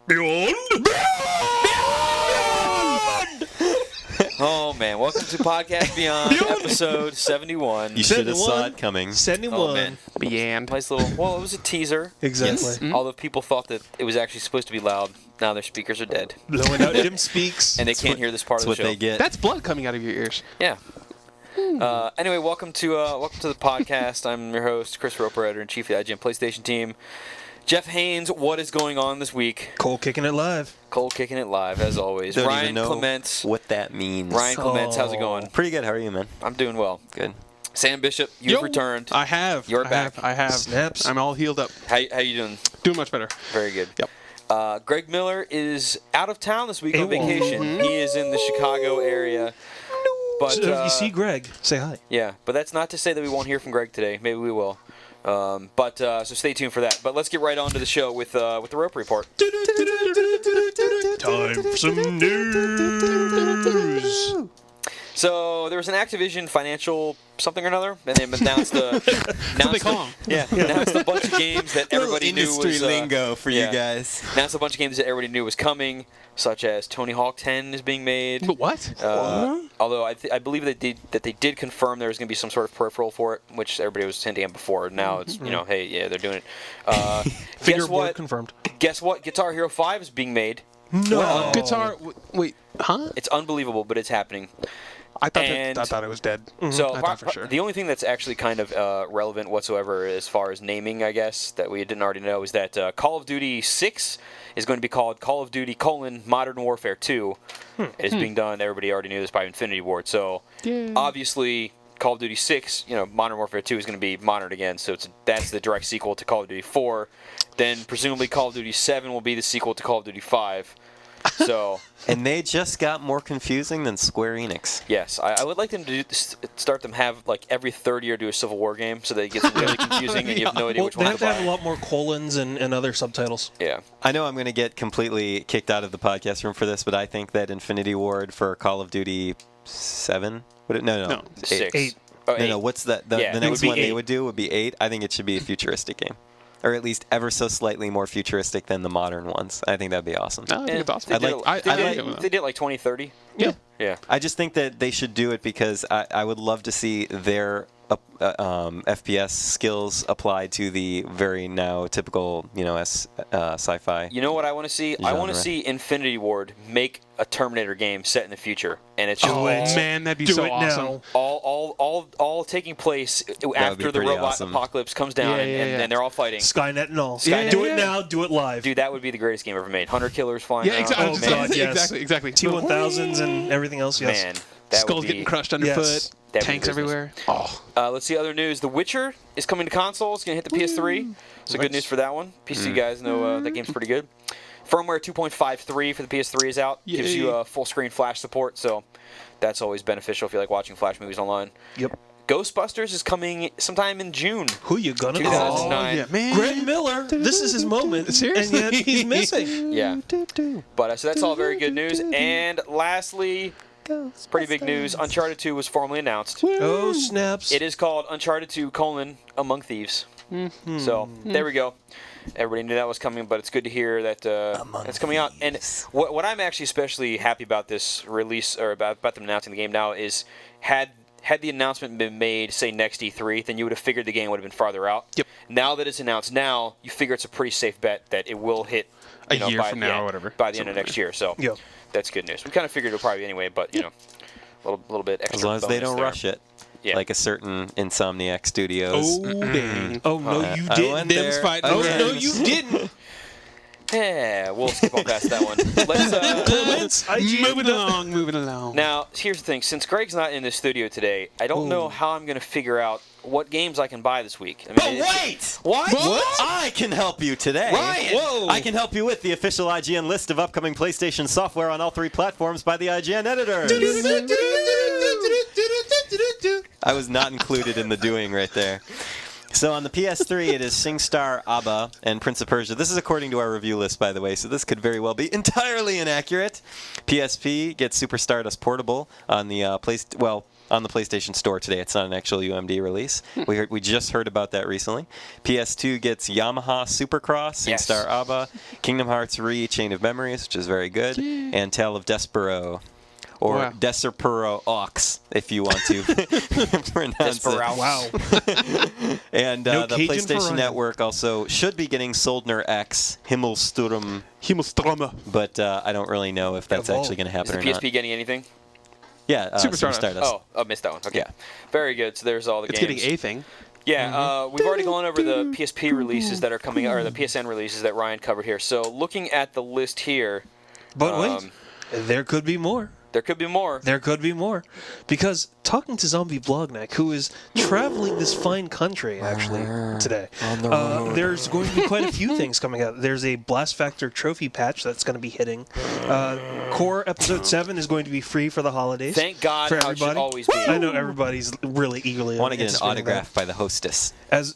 Beyond! Oh, man. Welcome to Podcast Beyond, episode 71. You should have saw it coming. 71. Oh, man. Beyond. Nice little, well, it was a teaser. Exactly. Yes. Although people thought that it was actually supposed to be loud. Now their speakers are dead. Blowing out Jim Speaks. And they can't hear this part That's of the what show. they get. That's blood coming out of your ears. Yeah. Anyway, welcome to the podcast. I'm your host, Chris Roper, editor-in-chief of the IGN PlayStation team. Jeff Haynes, what is going on this week? Cole kicking it live. Cole kicking it live, as always. Don't Ryan even know Clements. what that means. Ryan Clements, how's it going? Pretty good. How are you, man? I'm doing well. Good. Sam Bishop, you've returned. I have. You're I back. Have, I have. Snaps. I'm all healed up. How you doing? Doing much better. Very good. Yep. Greg Miller is out of town this week on AWOL. vacation. He is in the Chicago area. But So if you see Greg, say hi. yeah, but that's not to say that we won't hear from Greg today. Maybe we will. So stay tuned for that. But let's get right on to the show with the Rope Report. Time for some news. So there was an Activision financial something or another, and they announced That's what they call them. announced a bunch of games that everybody knew industry was lingo for yeah. you guys. Announced a bunch of games that everybody knew was coming, such as Tony Hawk 10 is being made. But what? Although I believe they did confirm there was going to be some sort of peripheral for it, which everybody was hinting at before. Now it's hey, yeah, they're doing it. Guess Fingerboard what? confirmed. Guess what? Guitar Hero 5 is being made. No. Guitar. Wait. Huh? It's unbelievable, but it's happening. I thought And- I thought it was dead. So I thought for sure. the only thing that's actually kind of relevant whatsoever as far as naming, I guess, that we didn't already know is that Call of Duty 6 is going to be called Call of Duty: Modern Warfare 2. It is being done. Everybody already knew this by Infinity Ward. So Yay. obviously, Call of Duty 6, Modern Warfare 2 is going to be modern again. So that's the direct sequel to Call of Duty 4. Then presumably Call of Duty 7 will be the sequel to Call of Duty 5. So And they just got more confusing than Square Enix. yes, I would like them to start them have like every third year do a Civil War game so that it gets really confusing and you have no idea Well, which they one have to to have a buy. lot more colons and other subtitles. Yeah. I know I'm going to get completely kicked out of the podcast room for this, but I think that Infinity Ward for Call of Duty 7? No. 6. 8. Oh, No, 8. what's that? Yeah, The it would next be one they 8. would do would be 8. I think it should be a futuristic game. Or at least ever so slightly more futuristic than the modern ones. I think that'd be awesome. No, I think it's awesome. They I'd did, like- they did like 2030. Yeah. Yeah. I just think that they should do it because I would love to see their FPS skills applied to the very now typical, sci-fi. You know what I want to see? I want to Genre. see Infinity Ward make a Terminator game set in the future, and it's just Oh man, that'd be Do so it awesome. now. all taking place after the pretty robot awesome. apocalypse comes down Yeah, and they're all fighting. Skynet and all. Yeah, do yeah, it yeah. now. Do it live. Dude, that would be the greatest game ever made. Hunter killers flying Yeah, around. exactly. Oh, God, yes. Exactly. T1000s and everything else. Yes. Man, that Skulls would be, getting crushed underfoot. Yes. That'd be Tanks business. everywhere. Oh. Let's see other news. The Witcher is coming to consoles. It's going to hit the PS3. So good news for that one. PC guys know that game's pretty good. Firmware 2.53 for the PS3 is out. Gives you Yay. full screen flash support, so that's always beneficial if you like watching flash movies online. Yep. Ghostbusters is coming sometime in June. Who you gonna 2009. call? Oh, yeah, man. Greg Miller. This is his moment. Seriously? And yet he's missing. Yeah. But so that's all very good news. And lastly, pretty big news. Uncharted 2 was formally announced. Oh, snaps. It is called Uncharted 2: Among Thieves. So there we go. Everybody knew that was coming, but it's good to hear that it's coming out. And what I'm actually especially happy about this release, or about them announcing the game now, is had the announcement been made, say, next E3, then you would have figured the game would have been farther out. Yep. Now that it's announced now, you figure it's a pretty safe bet that it will hit A year from now or whatever. by the end of next year. So Yeah. that's good news. We kind of figured it would probably anyway, but, a little bit extra As long as they bonus don't there. rush it. Yeah. Like a certain Insomniac Studios. Oh, dang. Oh, no, you I didn't. went Them's there fighting Oh, again. no, you didn't. Yeah, we'll skip on past that one. Let's Clements, Moving along. Now, here's the thing. Since Greg's not in the studio today, I don't know how I'm going to figure out what games I can buy this week. I mean, But it's- wait! What? I can help you today. Ryan! Whoa! I can help you with the official IGN list of upcoming PlayStation software on all 3 platforms by the IGN editors. I was not included in the doing right there. So on the PS3, it is SingStar, ABBA, and Prince of Persia. This is according to our review list, by the way, so this could very well be entirely inaccurate. PSP gets Super Stardust Portable on the on the PlayStation Store today. It's not an actual UMD release. We just heard about that recently. PS2 gets Yamaha Supercross, SingStar ABBA, Kingdom Hearts Re: Chain of Memories, which is very good, and Tale of Despero. Or Wow. Desperado Ox, if you want to pronounce it. Wow. And No the Cajun for PlayStation Ryan. Network also should be getting Soldner X, Himmelsturm, Himmelström. but I don't really know if that's Evolve. actually going to Is happen the or not. PSP getting anything? Yeah, Super Super Stardust. Stardust. Oh, I missed that one. Okay. Yeah. Very good. So there's all the It's games. getting a thing. Yeah, we've already gone over the PSP releases that are coming, or the PSN releases that Ryan covered here. So looking at the list here, But wait, there could be more. there could be more. There could be more. Because talking to Zombie Blogneck, who is traveling this fine country, actually, today, there's going to be quite a few things coming out. There's a Blast Factor trophy patch that's going to be hitting. Core Episode 7 is going to be free for the holidays. Thank God, for how it should everybody. always be. I know everybody's really eagerly I want to get an anticipating that. autograph by the hostess. As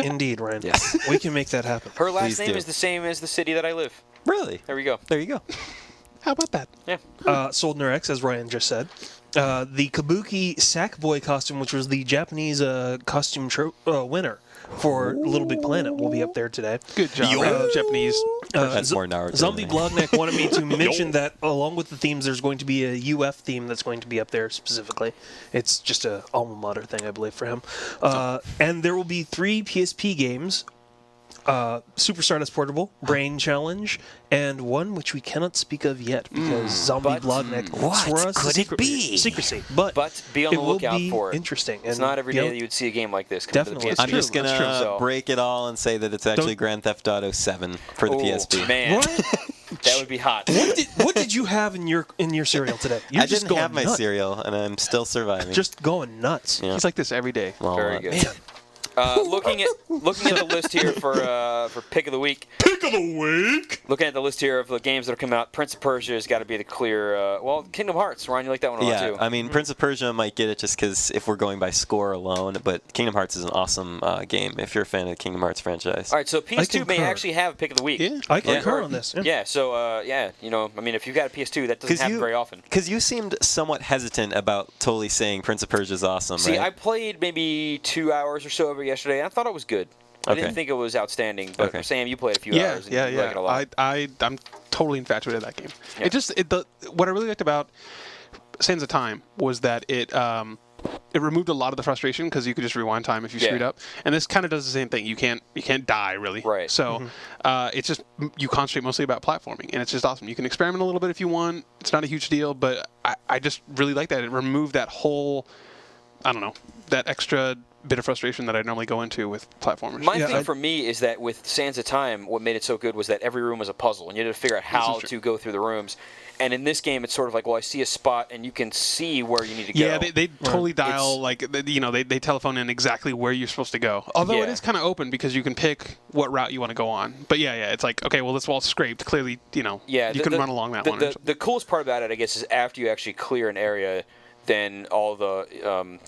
Indeed, Ryan. Yes. We can make that happen. Her last Please name do. is the same as the city that I live. Really? There we go. There you go. How about that? Yeah. Soldner X, as Ryan just said. The Kabuki Sackboy costume, which was the Japanese costume winner for Little Big Planet, will be up there today. Good job, Japanese. That's more Naruto. Zombie than me. Blogneck wanted me to mention that along with the themes, there's going to be a UF theme that's going to be up there specifically. It's just a alma mater thing, I believe, for him. And there will be 3 PSP games. Super Stardust Portable, Brain Challenge, and one which we cannot speak of yet because Zombie But- Blogneck What swore us could it be? secrecy. But be on it the will lookout be for it. interesting. It's and, not every you day know, that you would see a game like this come Definitely. to the It's PSP. I'm just going That's true. to So- break it all and say that it's actually Don't- Grand Theft Auto 7 for the Ooh, PSP. Man, Ryan, that would be hot. what did you have in your cereal today? You're I just didn't going have my nuts. cereal, and I'm still surviving. Just going nuts. Yeah. He's like this every day. Well, Very good. Man. Looking at the list here for pick of the week. Pick of the week. Looking at the list here of the games that are coming out, Prince of Persia has got to be the clear. Well, Kingdom Hearts. Ryan, you like that one a lot Yeah, too. I mean, Prince of Persia might get it just because if we're going by score alone, but Kingdom Hearts is an awesome game if you're a fan of the Kingdom Hearts franchise. All right, so PS2 may concur. actually have a pick of the week. Yeah. I concur on this. Yeah, so you know, I mean, if you've got a PS2, that doesn't happen very often. Because you seemed somewhat hesitant about totally saying Prince of Persia is awesome, See, right? I played maybe 2 hours or so of it yesterday, and I thought it was good. I Okay. didn't think it was outstanding, but Okay. Sam, you played a few Yeah, hours and yeah, you like it a lot. I'm totally infatuated with that game. Yeah. What I really liked about Sands of Time was that it removed a lot of the frustration because you could just rewind time if you screwed up. And this kind of does the same thing. You can't die really. Right. So it's just you concentrate mostly about platforming, and it's just awesome. You can experiment a little bit if you want. It's not a huge deal, but I just really like that. It removed that whole, I don't know, that extra bit of frustration that I normally go into with platformers. My thing for me is that with Sands of Time, what made it so good was that every room was a puzzle, and you had to figure out how to go through the rooms. And in this game, it's sort of like, well, I see a spot, and you can see where you need to go. Yeah, they totally dial, they telephone in exactly where you're supposed to go. Although it is kind of open because you can pick what route you want to go on. But yeah, it's like, okay, well, this wall's scraped. Clearly, you can run along that one. The coolest part about it, I guess, is after you actually clear an area, then all the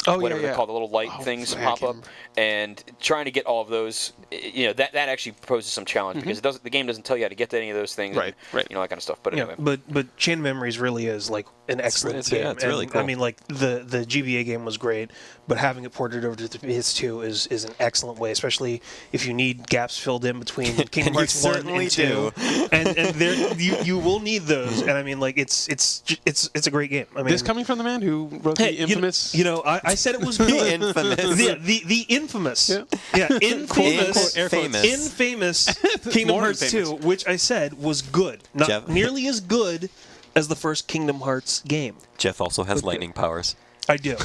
whatever they're called, the little light things pop up, and trying to get all of those, that actually poses some challenge because the game doesn't tell you how to get to any of those things, right, that kind of stuff. But anyway, but Chain of Memories really is like an excellent game. It's really cool. I mean, like the GBA game was great, but having it ported over to the PS2 is an excellent way, especially if you need gaps filled in between Kingdom Hearts 1 and 2. And there you will need those. And I mean, like it's a great game. I mean, this coming from the man who wrote the infamous. I said it was good. The infamous. The infamous. Yeah. Infamous. Infamous Kingdom More Hearts infamous. 2, which I said was good. Not Jeff. nearly as good as the first Kingdom Hearts game. Jeff also has lightning powers. I do.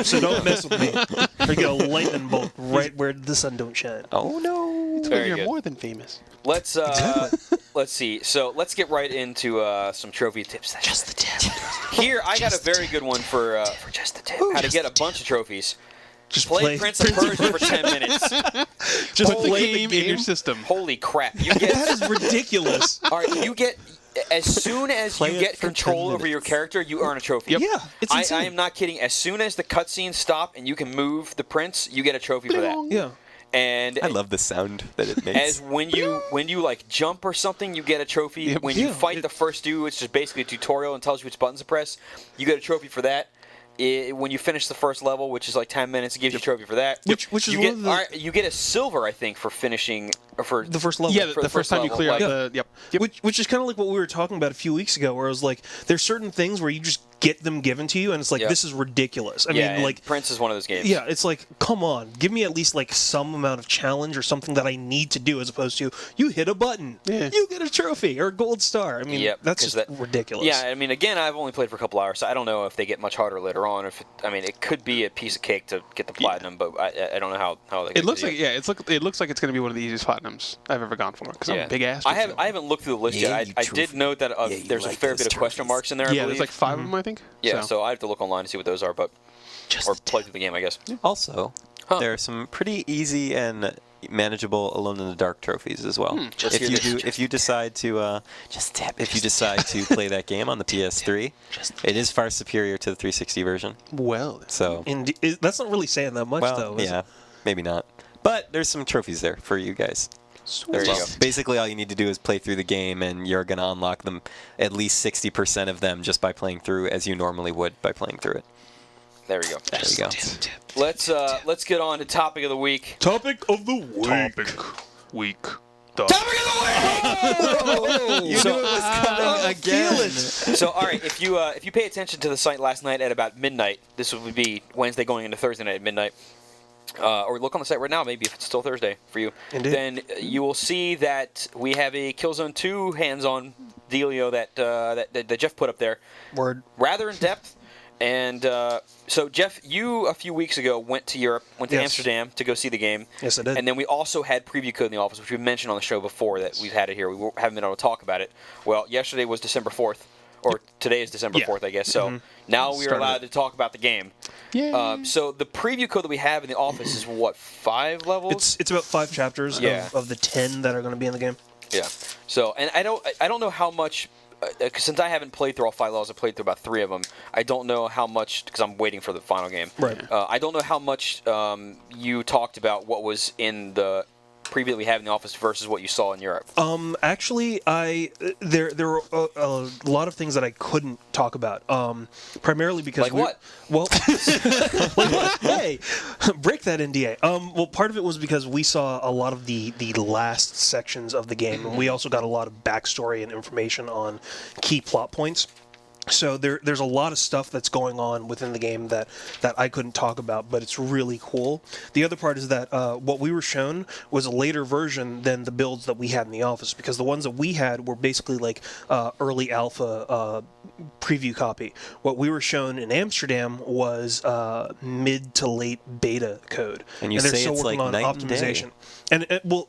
So don't mess with me. Or get a lightning bolt right where the sun don't shine. Oh no! Very You're good. more than famous. Let's let's see. So let's get right into some trophy tips. Just the tip. Here, I got a very good one for just the tip. How to get a bunch of trophies. Just Play Prince of Persia for 10 minutes. Just Put the play game in your system. Holy crap! You That get is ridiculous. all right. You get as soon as Play you it get for 10 control over your minutes. character, you earn a trophy. Yep. Yeah, it's I insane. am not kidding. As soon as the cutscenes stop and you can move the prince, you get a trophy for that. Yeah. And I love the sound that it makes. as when you like jump or something, you get a trophy. Yep. When you Yeah, fight the first dude, which is basically a tutorial and tells you which buttons to press, you get a trophy for that. when you finish the first level, which is like 10 minutes, it gives you a trophy for that. Which is you one get, of the- all right, you get a silver, I think, for finishing for the first level. Yeah, for the first time you level, clear out like- the. Yep. Which is kind of like what we were talking about a few weeks ago, where it was like there's certain things where you just get them given to you, and it's like Yep. this is ridiculous. I yeah, mean, and like Prince is one of those games. yeah, it's like come on, give me at least like some amount of challenge or something that I need to do, as opposed to you hit a button, Yeah. you get a trophy or a gold star. I mean, Yep, that's 'cause just that- ridiculous. Yeah, I mean, again, I've only played for a couple hours, so I don't know if they get much harder later on. I mean, it could be a piece of cake to get the platinum, but I don't know how they It looks like it looks like it's going to be one of the easiest platinums I've ever gone for because I'm a big ass. I haven't looked through the list Yeah, yet. you I did trophy. note that Yeah, you there's a like fair those bit of question trophies. marks in there. I Yeah, believe. there's like 5 of them, I think. Yeah, so I have to look online to see what those are, but Just or the play through the game, I guess. Also, Huh. there are some pretty easy and manageable Alone in the Dark trophies as well. Just hear this. If you decide to play that game on the PS3, it is far superior to the 360 version. Well, So, That's not really saying that much, well, though. Is yeah, it? maybe not. But there's some trophies there for you guys. There as you well. go. Basically, all you need to do is play through the game, and you're going to unlock them, at least 60% of them, just by playing through as you normally would by playing through it. There we go. There you go. Let's get on to topic of the week. Topic of the week. You knew it was coming again. So, all right, if you pay attention to the site last night at about midnight, this would be Wednesday going into Thursday night at midnight, or look on the site right now, maybe if it's still Thursday for you, Indeed. then you will see that we have a Killzone 2 hands-on dealio that Jeff put up there, Word. rather in depth. And so, Jeff, you a few weeks ago went to Europe, went to Yes. Amsterdam to go see the game. Yes, I did. And then we also had preview code in the office, which we mentioned on the show before that we've had it here. We haven't been able to talk about it. Well, yesterday was December 4th, or today is December Yeah. 4th, I guess. So now we are Started allowed to talk about the game. yeah. So the preview code that we have in the office is what, 5 levels? It's about 5 chapters Yeah. of the 10 that are going to be in the game. Yeah. So, and I don't know how much. Since I haven't played through all 5 levels, I played through about 3 of them. I don't know how much, because I'm waiting for the final game. Right. I don't know how much you talked about what was in the preview that we have in the office versus what you saw in Europe. Actually, there were a lot of things that I couldn't talk about. Primarily because Like what? Well, like what? Hey, break that NDA. Well, part of it was because we saw a lot of the last sections of the game, and we also got a lot of backstory and information on key plot points. So there's a lot of stuff that's going on within the game that I couldn't talk about, but it's really cool. The other part is that what we were shown was a later version than the builds that we had in the office, because the ones that we had were basically like early alpha preview copy. What we were shown in Amsterdam was mid to late beta code, And you they're say still it's working like on night and day. optimization. And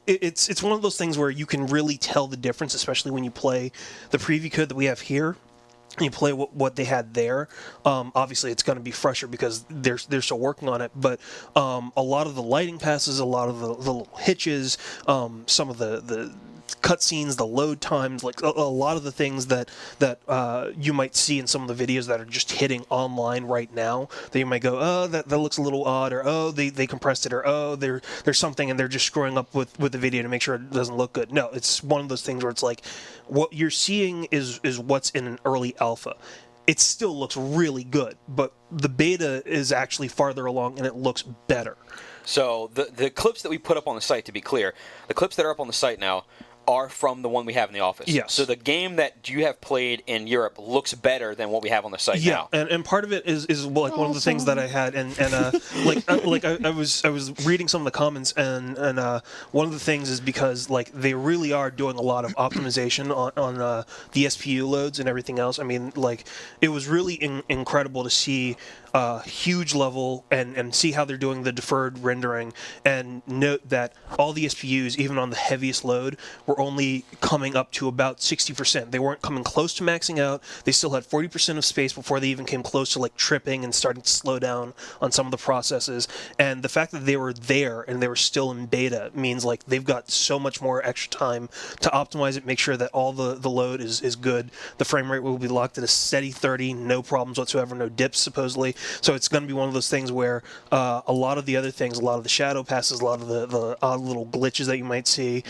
it's one of those things where you can really tell the difference, especially when you play the preview code that we have here. You play what they had there. Obviously, it's going to be fresher because they're still working on it. But a lot of the lighting passes, a lot of the little hitches, some of the cutscenes, the load times, like a lot of the things that you might see in some of the videos that are just hitting online right now. That you might go, oh, that looks a little odd, or oh, they compressed it, or oh, there's something and they're just screwing up with the video to make sure it doesn't look good. No, it's one of those things where it's like what you're seeing is what's in an early alpha. It still looks really good, but the beta is actually farther along and it looks better. So the clips that we put up on the site, to be clear, the clips that are up on the site now are from the one we have in the office. Yes. So the game that you have played in Europe looks better than what we have on the site now. And part of it is like one of the things that I had, and I was reading some of the comments, and one of the things is because like they really are doing a lot of optimization on the SPU loads and everything else. I mean, like it was really incredible to see huge level and see how they're doing the deferred rendering, and note that all the SPUs, even on the heaviest load, were only coming up to about 60%. They weren't coming close to maxing out. They still had 40% of space before they even came close to like tripping and starting to slow down on some of the processes. And the fact that they were there and they were still in beta means like they've got so much more extra time to optimize it, make sure that all the load is good. The frame rate will be locked at a steady 30, no problems whatsoever, no dips supposedly. So it's going to be one of those things where a lot of the other things, a lot of the shadow passes, a lot of the odd little glitches that you might see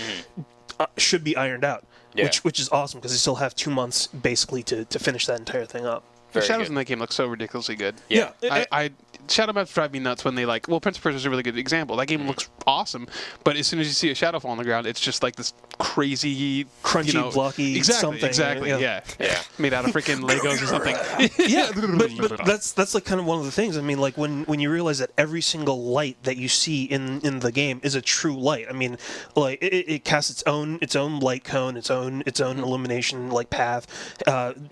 should be ironed out, Yeah. which is awesome because they still have 2 months basically to finish that entire thing up. The Very shadows good. in that game look so ridiculously good. Yeah. I shadow maps drive me nuts when they Prince of Persia is a really good example. That game looks awesome, but as soon as you see a shadow fall on the ground, it's just like this crazy, Crunchy, blocky something. Exactly. Yeah. Made out of freaking Legos or something. Yeah, but that's like kind of one of the things. I mean, like when you realize that every single light that you see in the game is a true light. I mean, like it casts its own light cone, its own illumination like path,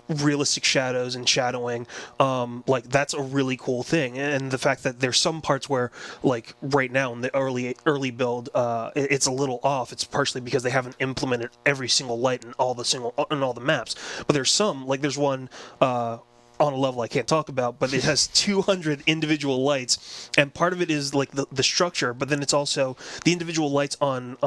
realistic shadows and shadowing. Like that's a really cool thing. And the fact that there's some parts where, like right now in the early build, it's a little off. It's partially because they haven't implemented every single light in all the maps. But there's some, like there's one on a level I can't talk about, but it has 200 individual lights, and part of it is like the structure, but then it's also the individual lights on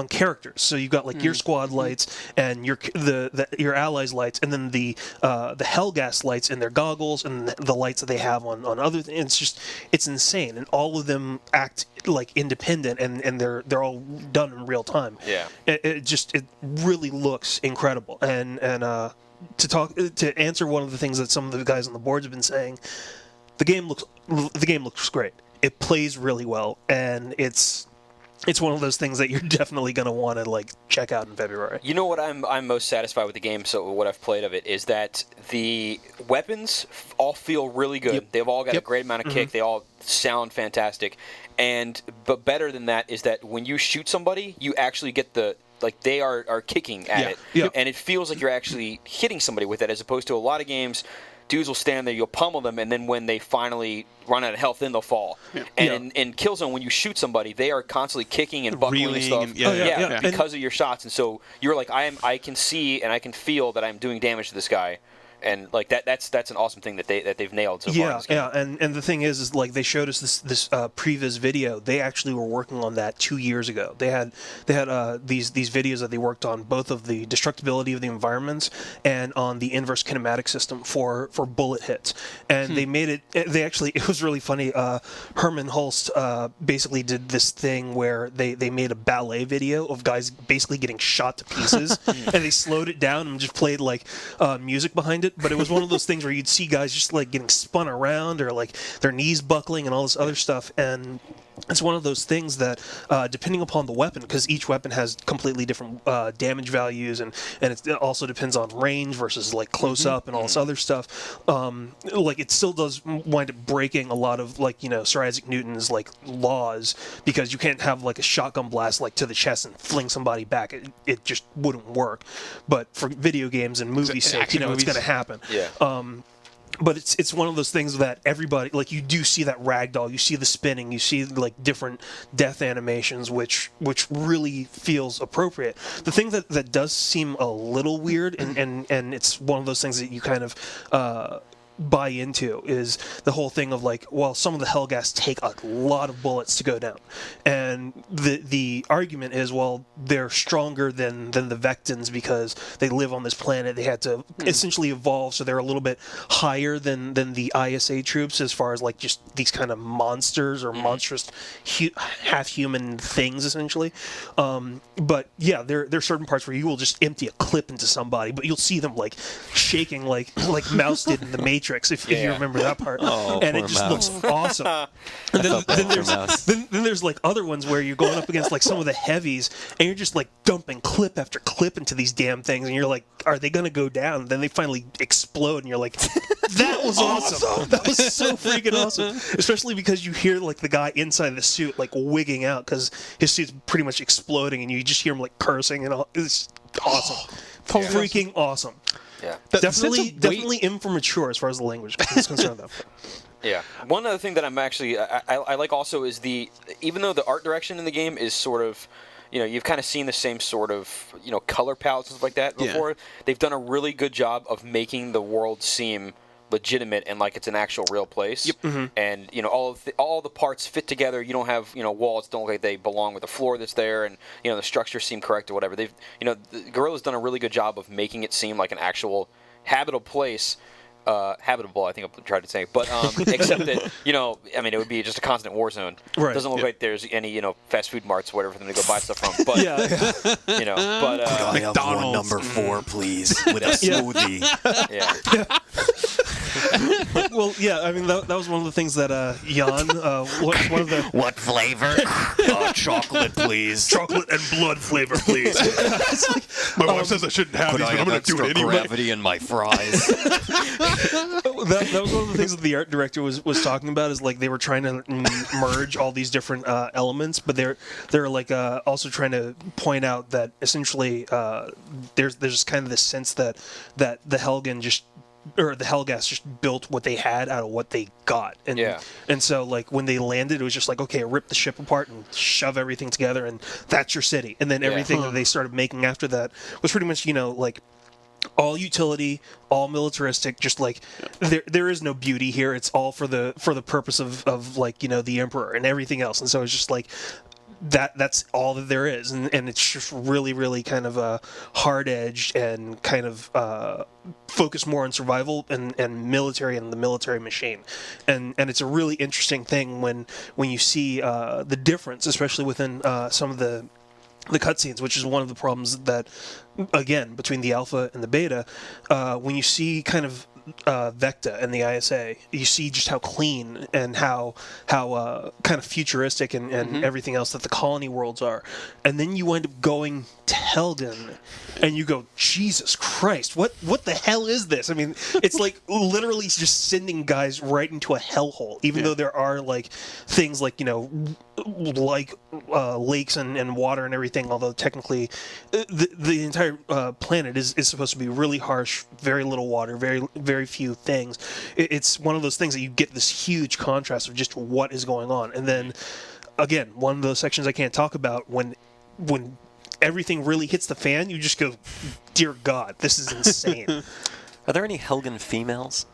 characters. So you've got like your squad lights and your allies' lights, and then the Hellgas lights in their goggles, and the lights that they have on other things. It's insane, and all of them act like independent, and they're all done in real time. Yeah. It really looks incredible, and to answer one of the things that some of the guys on the boards have been saying, the game looks great. It plays really well, and it's one of those things that you're definitely going to want to like check out in February. You know what I'm most satisfied with the game, so what I've played of it, is that the weapons all feel really good. Yep. They've all got a great amount of kick. They all sound fantastic. But better than that is that when you shoot somebody, you actually get they are kicking at it. Yeah. And it feels like you're actually hitting somebody with it, as opposed to a lot of games, dudes will stand there, you'll pummel them, and then when they finally run out of health, then they'll fall. Yeah. And in Killzone, when you shoot somebody, they are constantly kicking and buckling and stuff. And, because of your shots. And so you're like, I can see and I can feel that I'm doing damage to this guy. And like that's an awesome thing that they've nailed so far. In this game. And the thing is like they showed us this previs video. They actually were working on that 2 years ago. They had these videos that they worked on, both of the destructibility of the environments and on the inverse kinematic system for bullet hits. And they made it. It was really funny. Herman Hulst basically did this thing where they made a ballet video of guys basically getting shot to pieces, and they slowed it down and just played like music behind it. But it was one of those things where you'd see guys just like getting spun around or like their knees buckling and all this other stuff. And it's one of those things that, depending upon the weapon, because each weapon has completely different damage values, and it also depends on range versus like close up and all this other stuff. Like it still does wind up breaking a lot of like Sir Isaac Newton's like laws, because you can't have like a shotgun blast like to the chest and fling somebody back. It just wouldn't work. But for video games and movies, sake, it's going to happen. Yeah. But it's one of those things that everybody, like, you do see that ragdoll, you see the spinning, you see like different death animations, which really feels appropriate. The thing that does seem a little weird, and it's one of those things that you kind of buy into, is the whole thing of like, well, some of the Hellgas take a lot of bullets to go down, and the argument is, well, they're stronger than the Vectans because they live on this planet. They had to essentially evolve, so they're a little bit higher than the ISA troops as far as like just these kind of monsters or monstrous half-human things essentially. But yeah, there are certain parts where you will just empty a clip into somebody, but you'll see them like shaking like Mouse did in the Matrix, if you remember that part. And it just looks awesome. And then there's like other ones where you're going up against like some of the heavies, and you're just like dumping clip after clip into these damn things, and you're like, are they gonna go down? And then they finally explode, and you're like, that was awesome. That was so freaking awesome. Especially because you hear like the guy inside the suit like wigging out because his suit's pretty much exploding, and you just hear him like cursing and all. It's awesome. Freaking awesome. Yeah. Definitely immature as far as the language is concerned, though. Yeah. One other thing that I'm actually I like also is even though the art direction in the game is sort of, you've kind of seen the same sort of, color palettes and stuff like that before. They've done a really good job of making the world seem legitimate and like it's an actual real place. Yep. Mm-hmm. And all the parts fit together. You don't have walls don't look like they belong with the floor that's there, and the structures seem correct or whatever. They've the Guerrilla's done a really good job of making it seem like an actual habitable place habitable, I think I tried to say, but except that it would be just a constant war zone. Right. It doesn't look like there's any fast food marts or whatever for them to go buy stuff from. But Yeah. but I have one McDonald's. number 4, please, with a smoothie. yeah. Well, yeah. I mean, that was one of the things that Jan, one of the What flavor? Chocolate, please. chocolate and blood flavor, please. My wife says I shouldn't have Could these, I but I'm have going to do it extra anyway. gravity in my fries? that was one of the things that the art director was talking about, is like they were trying to merge all these different elements, but they're like also trying to point out that essentially there's kind of this sense that the Helgen the Helghast just built what they had out of what they got, and so like when they landed, it was just like, okay, rip the ship apart and shove everything together, and that's your city. And then everything that they started making after that was pretty much like all utility, all militaristic, just like there is no beauty here. It's all for the purpose of like the Emperor and everything else. And so it's just like that's all that there is, and it's just really, really kind of hard edged and kind of focused more on survival and military and the military machine, and it's a really interesting thing when you see the difference, especially within some of the cutscenes, which is one of the problems that, again, between the alpha and the beta, when you see kind of Vecta and the ISA, you see just how clean and how kind of futuristic and everything else that the colony worlds are. And then you wind up going to Helgen, and you go, Jesus Christ, what the hell is this? I mean, it's like literally just sending guys right into a hellhole, even though there are like things like, like lakes and water and everything, although technically the entire planet is supposed to be really harsh, very little water, very few things. It's one of those things that you get this huge contrast of just what is going on. And then again, one of those sections I can't talk about, when everything really hits the fan, you just go, dear God, this is insane. Are there any Helgen females?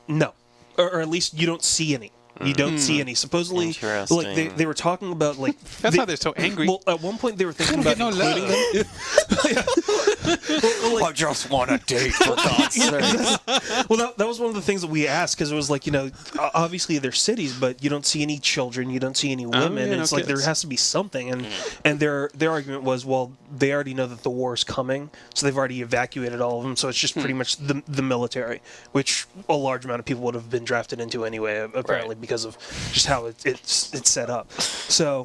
No, or at least you don't see any. You don't see any. Supposedly, like they were talking about like That's why they're so angry. Well, at one point they were thinking about no including them. I just want a date, for God's sake. Well, that was one of the things that we asked, because it was like, obviously they're cities, but you don't see any children, you don't see any women, and it's like there has to be something. And their argument was, well, they already know that the war is coming, so they've already evacuated all of them, so it's just pretty much the military, which a large amount of people would have been drafted into anyway, apparently, because of just how it's set up. So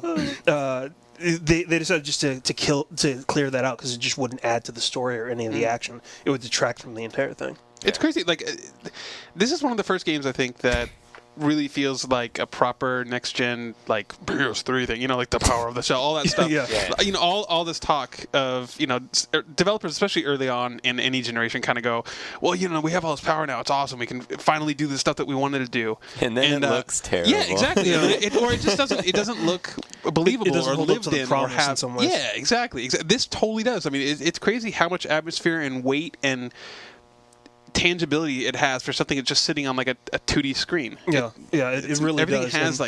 they decided just to clear that out, because it just wouldn't add to the story or any of the action. It would detract from the entire thing. It's crazy. Like, this is one of the first games I think that really feels like a proper next gen, like PS3 thing. Like the power of the shell, all that stuff. Yeah. All this talk of developers, especially early on in any generation, kind of go, well, we have all this power now. It's awesome. We can finally do the stuff that we wanted to do. And then it looks terrible. Yeah, exactly. Or it just doesn't. It doesn't look believable It doesn't or hold up lived to the in or promise have. in some ways. Yeah, exactly. This totally does. I mean, it's crazy how much atmosphere and weight and tangibility it has for something that's just sitting on like a 2D screen. It really everything does. has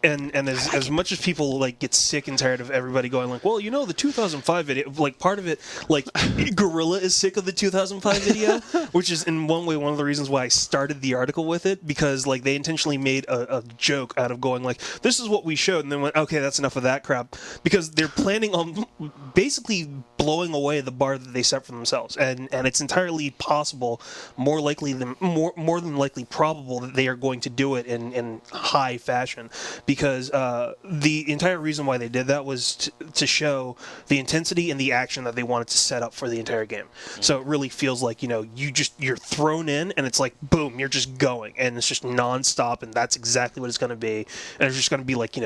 And as much as people like get sick and tired of everybody going like, well, the 2005 video, like part of it, like Gorilla is sick of the 2005 video, which is in one way one of the reasons why I started the article with it, because like they intentionally made a joke out of going like, this is what we showed, and then went, okay, that's enough of that crap, because they're planning on basically blowing away the bar that they set for themselves, and it's entirely possible, more than likely probable, that they are going to do it in high fashion, because the entire reason why they did that was to show the intensity and the action that they wanted to set up for the entire game. So it really feels like you're thrown in, and it's like boom, you're just going, and it's just nonstop, and that's exactly what it's going to be. And it's just going to be like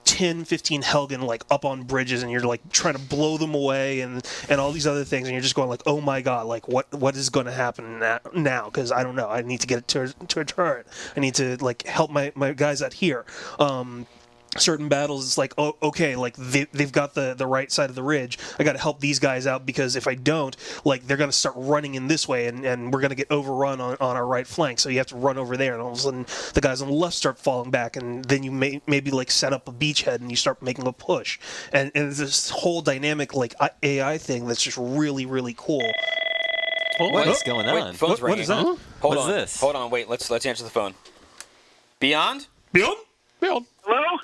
10, 15 Helgen like up on bridges, and you're like trying to blow them away and all these other things, and you're just going like, oh my God, like what is going to happen now? Because I don't know. I need to get it to a turret. I need to like help my guys out here. Certain battles, it's like, oh, okay, like they've got the right side of the ridge. I got to help these guys out, because if I don't, like they're going to start running in this way, and we're going to get overrun on our right flank. So you have to run over there, and all of a sudden the guys on the left start falling back, and then you maybe like set up a beachhead, and you start making a push, and this whole dynamic like AI thing that's just really, really cool. What is going on? Wait, phone's What ringing. is that? Hold What's on. this? Hold on. Wait. Let's answer the phone. Beyond? Beyond? Build. Hello?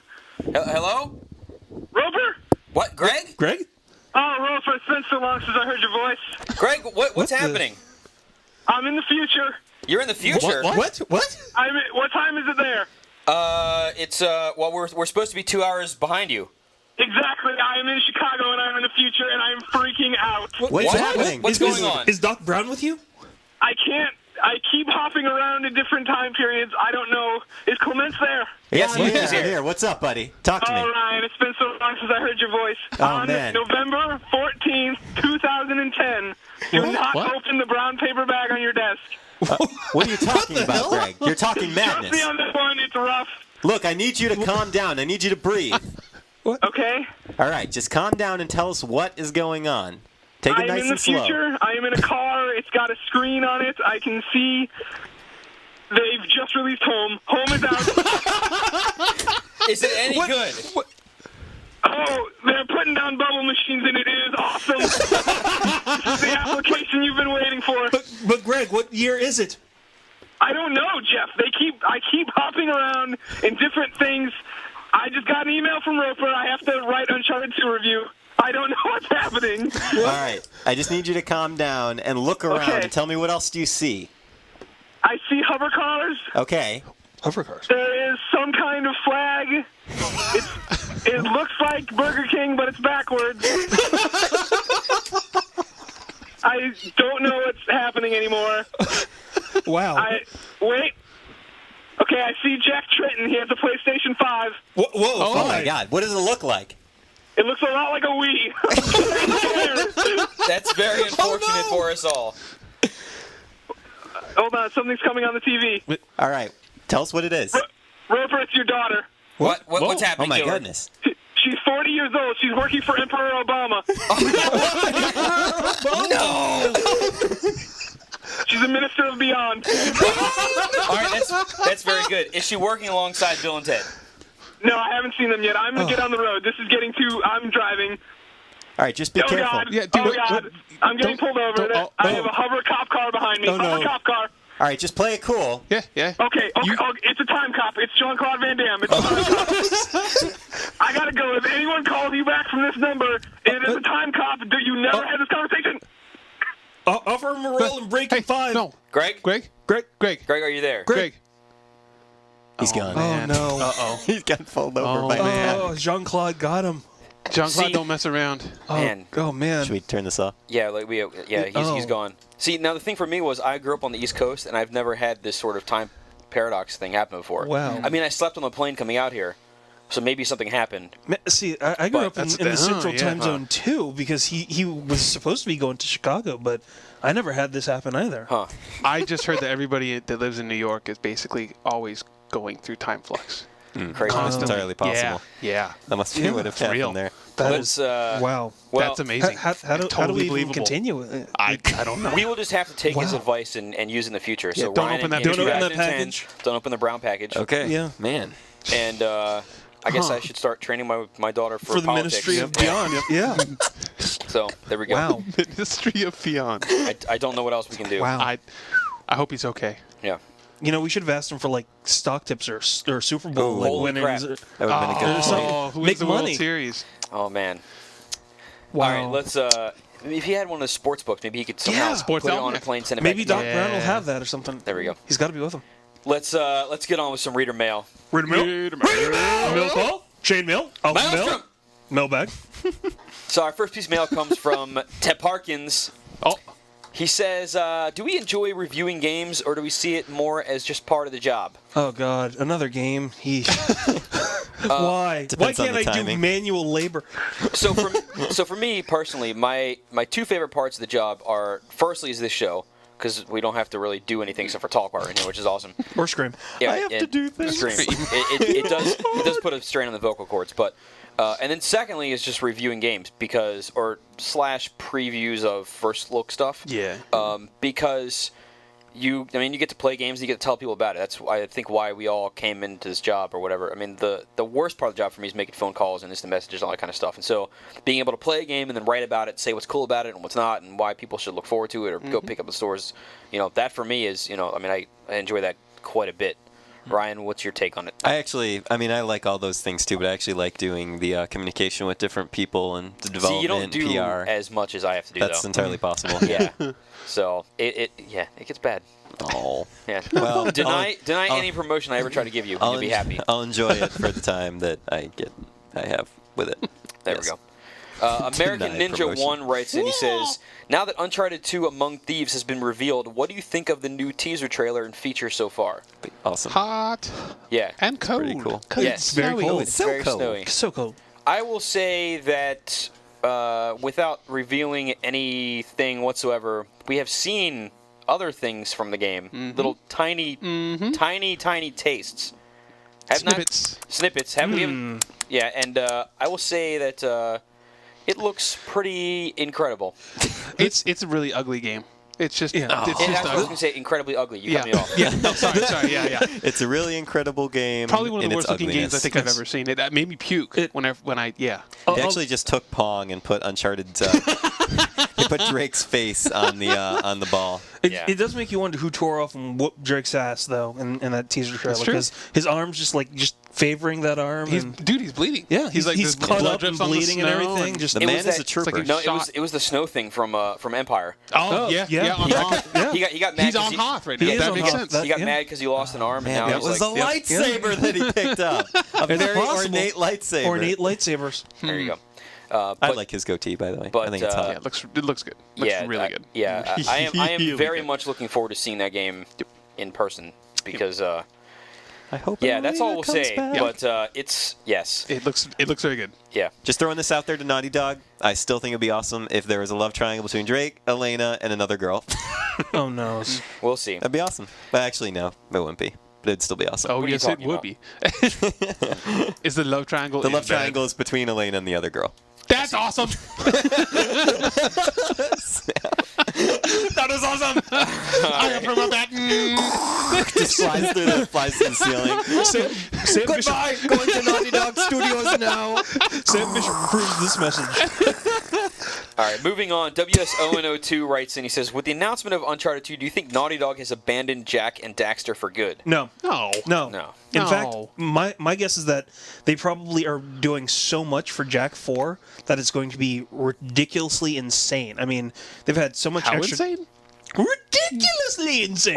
Hello? Roper? What? Greg? Greg? Oh, Roper, it's been so long since I heard your voice. Greg, what's What the- happening? I'm in the future. You're in the future. What? What time is it there? It's well, we're supposed to be 2 hours behind you. Exactly. I am in Chicago and I'm in the future and I'm freaking out. What's happening? What's going on? Is Doc Brown with you? I can't. I keep hopping around in different time periods. I don't know. Is Clements there? Yes, I'm he's here. here. What's up, buddy? Talk to me. All right. It's been so long since I heard your voice. Oh, On man. November 14th, 2010, do not What? open the brown paper bag on your desk. What are you talking about, hell? Greg? You're talking Trust me madness. on this one. It's rough. Look, I need you to calm down. I need you to breathe. Okay? All right, just calm down and tell us what is going on. Take I it am nice in the and slow. future. I am in a car. It's got a screen on it. I can see they've just released Home. Home is out. Is it any good? Oh, they're putting down bubble machines, and it is awesome. This is the application you've been waiting for. But Greg, what year is it? I don't know, Jeff. I keep hopping around in different things. I just got an email from Roper. I have to write Uncharted 2 review. I don't know what's happening. All right, I just need you to calm down and look around Okay. and tell me what else do you see. I see hover cars. Okay. Hover cars. There is some kind of flag. It looks like Burger King, but it's backwards. I don't know what's happening anymore. Wow. Wait. Okay, I see Jack Trenton. He has a PlayStation 5. Whoa, Oh my God, what does it look like? It looks a lot like a Wii. That's very unfortunate for us all. Hold on, something's coming on the TV. All right, tell us what it is. Roper, it's your daughter. What's Oh happening? my to her? goodness. She's 40 years old. She's working for Emperor Obama. No. She's a minister of beyond. All right, that's very good. Is she working alongside Bill and Ted? No, I haven't seen them yet. I'm going to get on the road. This is getting too... I'm driving. All right, just be Oh, careful. God. Yeah, dude, Oh, what- God. what- I'm getting don't- pulled over. don't- I have a hover cop car behind me. Oh, no. Hover cop car. All right, just play it cool. Yeah, yeah. Okay, it's a time cop. It's Jean-Claude Van Damme. It's a time cop. I gotta go. If anyone calls you back from this number, it is a time cop. You never had this conversation. Offer him a roll and break Hey, in 5. no. Greg? Greg, Greg. Greg, are you there? Greg. He's gone. Oh, no. Uh-oh. He's got pulled over Oh, by man. Oh, Jean-Claude got him. Jean-Claude, See- don't mess around. Man. Oh, man. Should we turn this off? Yeah, he's Oh. gone. See, now the thing for me was I grew up on the East Coast, and I've never had this sort of time paradox thing happen before. Wow. I mean, I slept on the plane coming out here, so maybe something happened. See, I grew up in that's the the- Central yeah, Time huh. Zone too, because he was supposed to be going to Chicago, but I never had this happen either. Huh. I just heard that everybody that lives in New York is basically always going through time flux. Crazy. That's entirely possible. Yeah. That must be Yeah, what have it's happened real. there. That Let's, is wow. Well, That's amazing. How do Totally we even believable. continue with it? I don't know. we will just have to take his Wow. advice and use it in the future. Yeah, So don't Ryan, open that in package. Don't open that 2010, package. Don't open the brown package. Okay. Yeah. Man. And I guess I should start training my daughter for the politics. Ministry of Beyond. Yeah. So there we go. Wow. Ministry of Beyond. I don't know what else we can do. Wow. I hope he's okay. Yeah. You know, we should have asked him for like stock tips or Super Bowl Ooh. like Holy winnings. crap. That would have been a good something. point. Oh, who Make wins the money. World Series? Oh man. Wow. All right. Let's. If he had one of the sports books, maybe he could somehow Yeah. Sports put it on a Almanac. plane, send it Maybe back. Doc to Brown will Yeah. have that or something. There we go. He's got to be with him. Let's get on with some reader mail. Read Mill call. Chain mail. Alpha mail. Maelstrom! Mailbag. So our first piece of mail comes from Tep Harkins. Oh, He says, "Do we enjoy reviewing games, or do we see it more as just part of the job?" Oh God, another game. Why? Why Depends on can't the I do timing. manual labor? So for me personally, my two favorite parts of the job are firstly is this show because we don't have to really do anything except for talk about it right here, which is awesome. Or Scream. Yeah, I have to do things. Scream. It does put a strain on the vocal cords, but and then secondly is just reviewing games / previews of first look stuff. yeah. Because you get to play games, you get to tell people about it. That's I think why we all came into this job or whatever. I mean, the worst part of the job for me is making phone calls and instant messages and all that kind of stuff. And so being able to play a game and then write about it, say what's cool about it and what's not, and why people should look forward to it or go pick up the stores, that for me is, I enjoy that quite a bit. Ryan, what's your take on it? I like all those things too, but I actually like doing the communication with different people and the development, you don't do PR. as much as I have to do, That's though. entirely possible. Yeah. So it gets bad. Oh. Yeah. Well, deny any promotion I ever try to give you, and you'll be happy. I'll enjoy it for the time that I have with it. There we go. American Deny Ninja promotion. 1 writes in, he says, now that Uncharted 2 Among Thieves has been revealed, what do you think of the new teaser trailer and features so far? Awesome. Hot. Yeah. And cold. Pretty cool. Yes. It's very Snowy. cold. It's so very cold. snowy. So cool. I will say that without revealing anything whatsoever, we have seen other things from the game. Little tiny tastes. Snippets. Yeah, and I will say that it looks pretty incredible. It's a really ugly game. It's just Yeah. it's And just I was going to say incredibly ugly. You cut me off. Yeah. No, sorry. Yeah. It's a really incredible game. Probably one of the in worst its looking games I ugliness. think I've ever seen. It made me puke when I. They actually just took Pong and put Uncharted. They put Drake's face on the ball. It does make you wonder who tore off and whooped Drake's ass though in that teaser trailer That's true. because his arm's just favoring that arm. He's and, bleeding. yeah, he's there's cut blood up drips and on the bleeding and snow everything. Just The It man was is that- a trooper. like a No, shot. it was the snow thing from Empire. Oh yeah. On Hoth. Yeah. He got mad. He's 'cause on he- Hoth right He now. is That on makes Hoth. sense. That- He got yeah. mad because he lost an arm. Man, and now that he's was like, a lightsaber that he picked up. A very possible. ornate lightsaber. ornate lightsabers. There you go. I But- like his goatee, by the way. but, I think it's hot. Yeah, it looks good. Looks really good. Yeah, I am Really very good. much looking forward to seeing that game in person because I hope. that's all we'll Elena comes say. back. But it's yes, It looks very good. yeah. Just throwing this out there to Naughty Dog. I still think it'd be awesome if there was a love triangle between Drake, Elena, and another girl. Oh no. We'll see. That'd be awesome. But actually, no, it wouldn't be. But it'd still be awesome. Oh What are you yes, it talking would about? be. Is the love triangle? The is love bad. triangle is between Elena and the other girl. That's awesome. That is awesome. I approve of that. Just flies through the ceiling. Sam Goodbye. Going to Naughty Dog Studios now. Sam Bishop approves this message. All right, moving on. WSON02 writes in. He says, with the announcement of Uncharted 2, do you think Naughty Dog has abandoned Jack and Daxter for good? No. No. No. In No. fact, my guess is that they probably are doing so much for Jack 4 that it's going to be ridiculously insane. I mean, they've had so much How extra... insane? Ridiculously insane!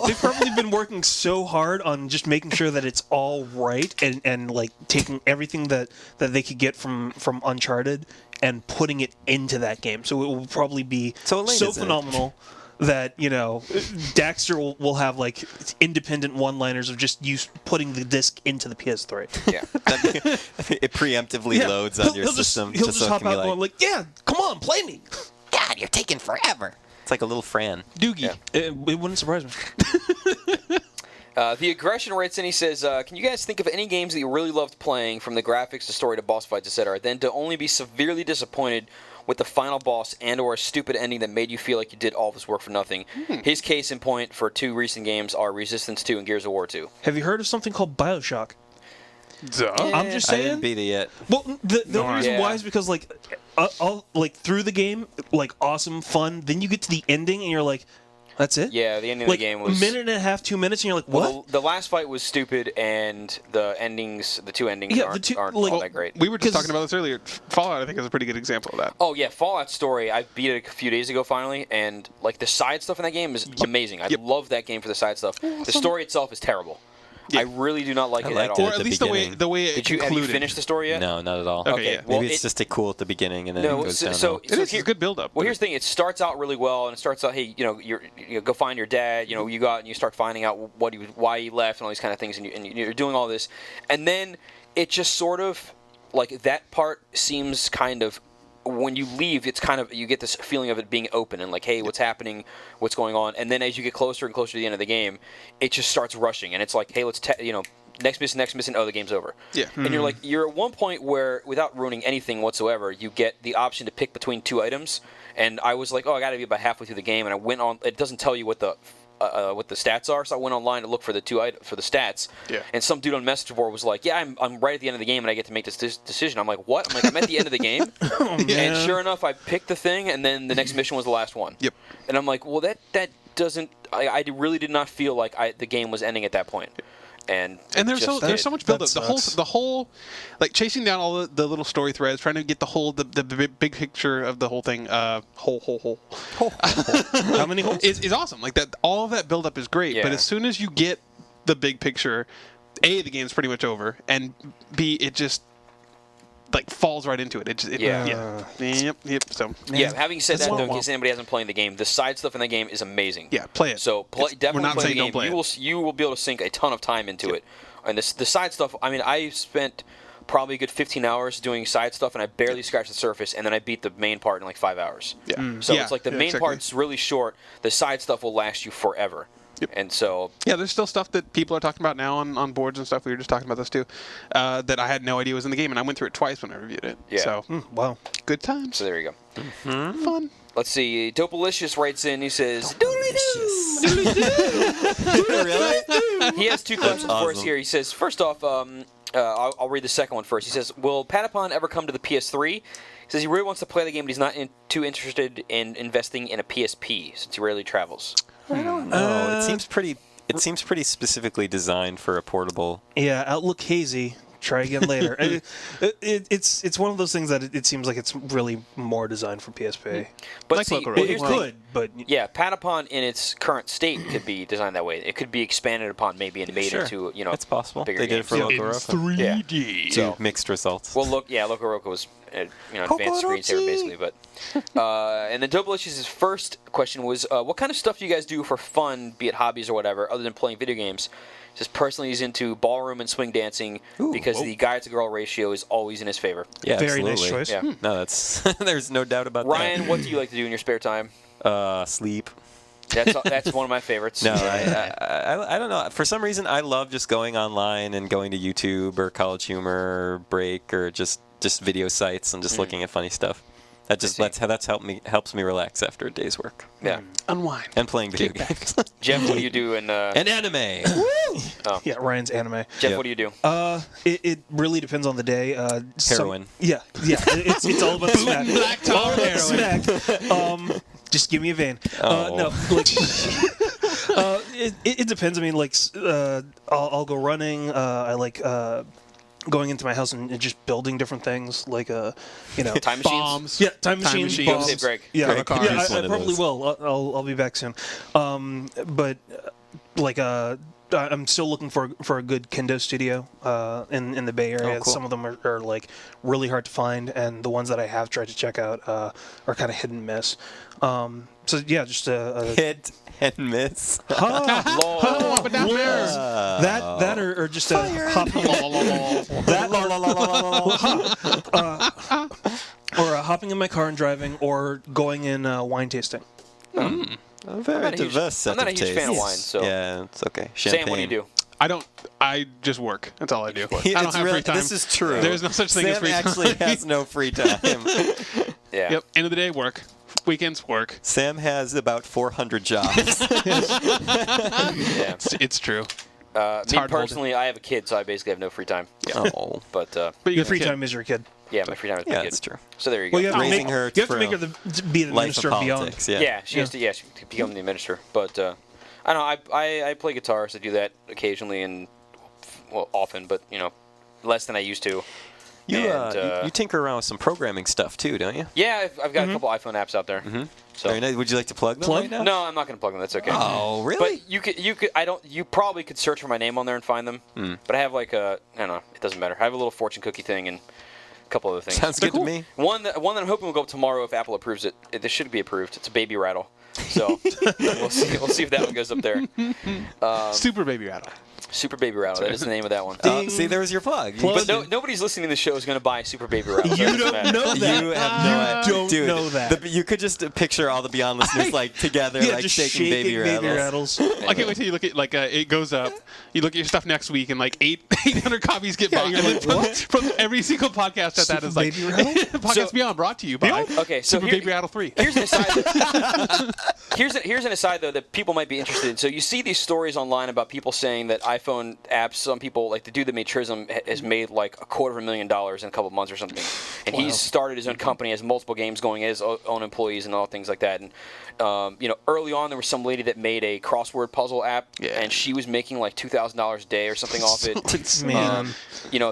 They've probably been working so hard on just making sure that it's all right and like taking everything that they could get from Uncharted and putting it into that game. So it will probably be So Elena's in it. phenomenal that, Daxter will have like independent one-liners of just you putting the disc into the PS3. Yeah. It preemptively loads on your he'll system. He'll just so it hop can be out going like, yeah, come on, play me. God, you're taking forever. It's like a little Fran. Doogie. Yeah. It wouldn't surprise me. The Aggression writes in. He says, can you guys think of any games that you really loved playing, from the graphics to story to boss fights, etc., then to only be severely disappointed with the final boss and or a stupid ending that made you feel like you did all this work for nothing? His case in point for two recent games are Resistance 2 and Gears of War 2. Have you heard of something called BioShock? Duh. I'm just I saying. didn't beat it yet. Well, the only reason Yeah. why is because all through the game, awesome, fun. Then you get to the ending and you're like, that's it. Yeah, the ending of the game was... a minute and a half, 2 minutes, and you're like, what? Well, the last fight was stupid, and the two endings Yeah, aren't, the two- aren't like- all that great. We were just 'Cause- talking about this earlier. Fallout, I think, is a pretty good example of that. Oh yeah, Fallout Story. I beat it a few days ago finally, and like the side stuff in that game is amazing. I love that game for the side stuff. The story itself is terrible. Yeah. I really do not like I it liked at it all. Or at at the least beginning. the way it Have you concluded. finished the story yet? No, not at all. Okay, yeah. well, Maybe it's just a cool at the beginning and then No, it goes downhill. so It is. It's here- a good build-up. Well, here's the thing. It starts out really well, and it starts out, hey, you go find your dad. You go out and you start finding out why he left, and all these kind of things, and you're doing all this, and then it just sort of like that part seems kind of. When you leave, it's kind of you get this feeling of it being open and like, hey, what's happening, what's going on, and then as you get closer and closer to the end of the game, it just starts rushing, and it's like, hey, let's next mission, oh, the game's over. Yeah. And you're at one point where, without ruining anything whatsoever, you get the option to pick between 2 items. And I was like, oh, I got to be about halfway through the game, and I went on. It doesn't tell you what the stats are, so I went online to look for the for the stats. Yeah. And some dude on message board was like, yeah, I'm right at the end of the game, and I get to make this decision. I'm like, what? I'm like, I'm at the end of the game. And sure enough, I picked the thing, and then the next mission was the last one. Yep. And I'm like, well, that doesn't. I really did not feel like the game was ending at that point. And there's so much build up. The whole like chasing down all the little story threads, trying to get the big picture of the whole thing. Whole. How many holes? is awesome. Like that, all of that build up is great. Yeah. But as soon as you get the big picture, A, the game's pretty much over, and B, it just like falls right into it. Yep. So yeah. Having said that, though, in well. case anybody hasn't played the game, the side stuff in the game is amazing. Yeah, play it. So definitely we're not play the saying game. don't play You will be able to sink a ton of time into it. And the side stuff. I mean, I spent probably a good 15 hours doing side stuff, and I barely scratched the surface. And then I beat the main part in like 5 hours. Yeah. So it's like the main part's really short. The side stuff will last you forever. Yep. And so yeah, there's still stuff that people are talking about now on boards and stuff. We were just talking about this too, that I had no idea was in the game, and I went through it twice when I reviewed it. Yeah. So Wow. good times. So there you go. Fun. Let's see. Dopalicious writes in. He says, Really? he has 2 questions for us awesome. here. He says, first off, I'll read the second one first. He says, will Patapon ever come to the PS3? He says he really wants to play the game, but he's not too interested in investing in a PSP since he rarely travels. I don't know. It seems pretty specifically designed for a portable. Yeah, Outlook hazy. Try again later. It's one of those things that it seems like it's really more designed for PSP. But Like see, Loco It could, but yeah, Patapon in its current state could be designed that way. It could be expanded upon maybe and made into It's possible. bigger They did it games. for In Loco Roco. 3D. So Mixed results. well, Loco Roco was advanced screensaver basically, but and then Dopalicious' first question was, what kind of stuff do you guys do for fun, be it hobbies or whatever, other than playing video games? Just personally, he's into ballroom and swing dancing because the guy to girl ratio is always in his favor. Yeah, very nice absolutely. choice. Yeah. No, that's there's no doubt about Ryan, what do you like to do in your spare time? that. Sleep. That's one of my favorites. No, I don't know. For some reason, I love just going online and going to YouTube or College Humor or Break or just video sites and just looking at funny stuff. That's helps me relax after a day's work. Yeah. Unwind. And playing video games. Jeff, what do you do in And anime. yeah, Ryan's anime. Jeff, Yep. what do you do? It really depends on the day. Heroin. It's all about smack. Black tar All about heroin. smack. Just give me a vein. Oh. No, like it depends. I mean, like I'll go running. I like going into my house and just building different things, like Time machines. Bombs. Yeah, time machines. machines. Bombs. Save Greg. Yeah, Greg could yeah, use one I of probably those. will. I'll be back soon. But like I'm still looking for a good kendo studio in the Bay Area. Oh, cool. Some of them are like really hard to find, and the ones that I have tried to check out are kind of hit and miss. So yeah, just Hit and miss. Up and down bears. that or just hopping hopping in my car and driving, or going in wine tasting. A very not a huge- diverse set I'm not a of huge fan of tastes. wine, so- Yeah, it's okay. Champagne. Sam, what do you do? I just work. That's all I do. I don't It's have really- free time. This is true. There's no such thing Sam as free actually time. has no free time. Yeah. Yep. End of the day, work. Weekends, work. Sam has about 400 jobs. Yeah. It's true. Me hard holding. personally, I have a kid, so I basically have no free time. Oh. But But Your got a free kid. time is your kid. yeah, my free time is my Yeah, kid. that's true. So there you go. Well, you have to Raising make her you have to for make her be the Life minister of of beyond. politics. Yeah. Yeah, she has to. Yeah, she to become the administrator. But I don't know. I play guitar, so I do that occasionally and often, but less than I used to. You, And, you tinker around with some programming stuff too, don't you? Yeah, I've got a couple iPhone apps out there. So Very nice. Would you like to plug them right now? no, I'm not going to plug them. That's okay. Oh, really? But you could. You probably could search for my name on there and find them. But I have like I don't know. It doesn't matter. I have a little fortune cookie thing and a couple other things. Sounds good to me. One that I'm hoping will go up tomorrow if Apple approves it. This should be approved. It's a baby rattle. So we'll see if that one goes up there. Super baby rattle. Super Baby Rattle. That is the name of that one. See, there was your plug. But nobody's listening to the show is going to buy Super Baby Rattle. You don't know that. You have no idea. don't Dude, know that. You could just picture all the Beyond listeners like together, Yeah, like just shaking baby rattles. I can't wait till you look at it goes up. You look at your stuff next week, and like 800 copies get bought. you're And like, then from every single podcast that is like Baby Rattle? Podcast Beyond brought to you by Okay, so Super Baby Rattle 3. Here's an aside. Here's an aside though that people might be interested in. So you see these stories online about people saying that iPhone apps. Some people, like the dude that made Trism, has made like $250,000 in a couple of months or something, and he's started his own company, has multiple games going, has own employees and all things like that. And early on there was some lady that made a crossword puzzle app, and she was making like $2,000 a day or something off it. Man.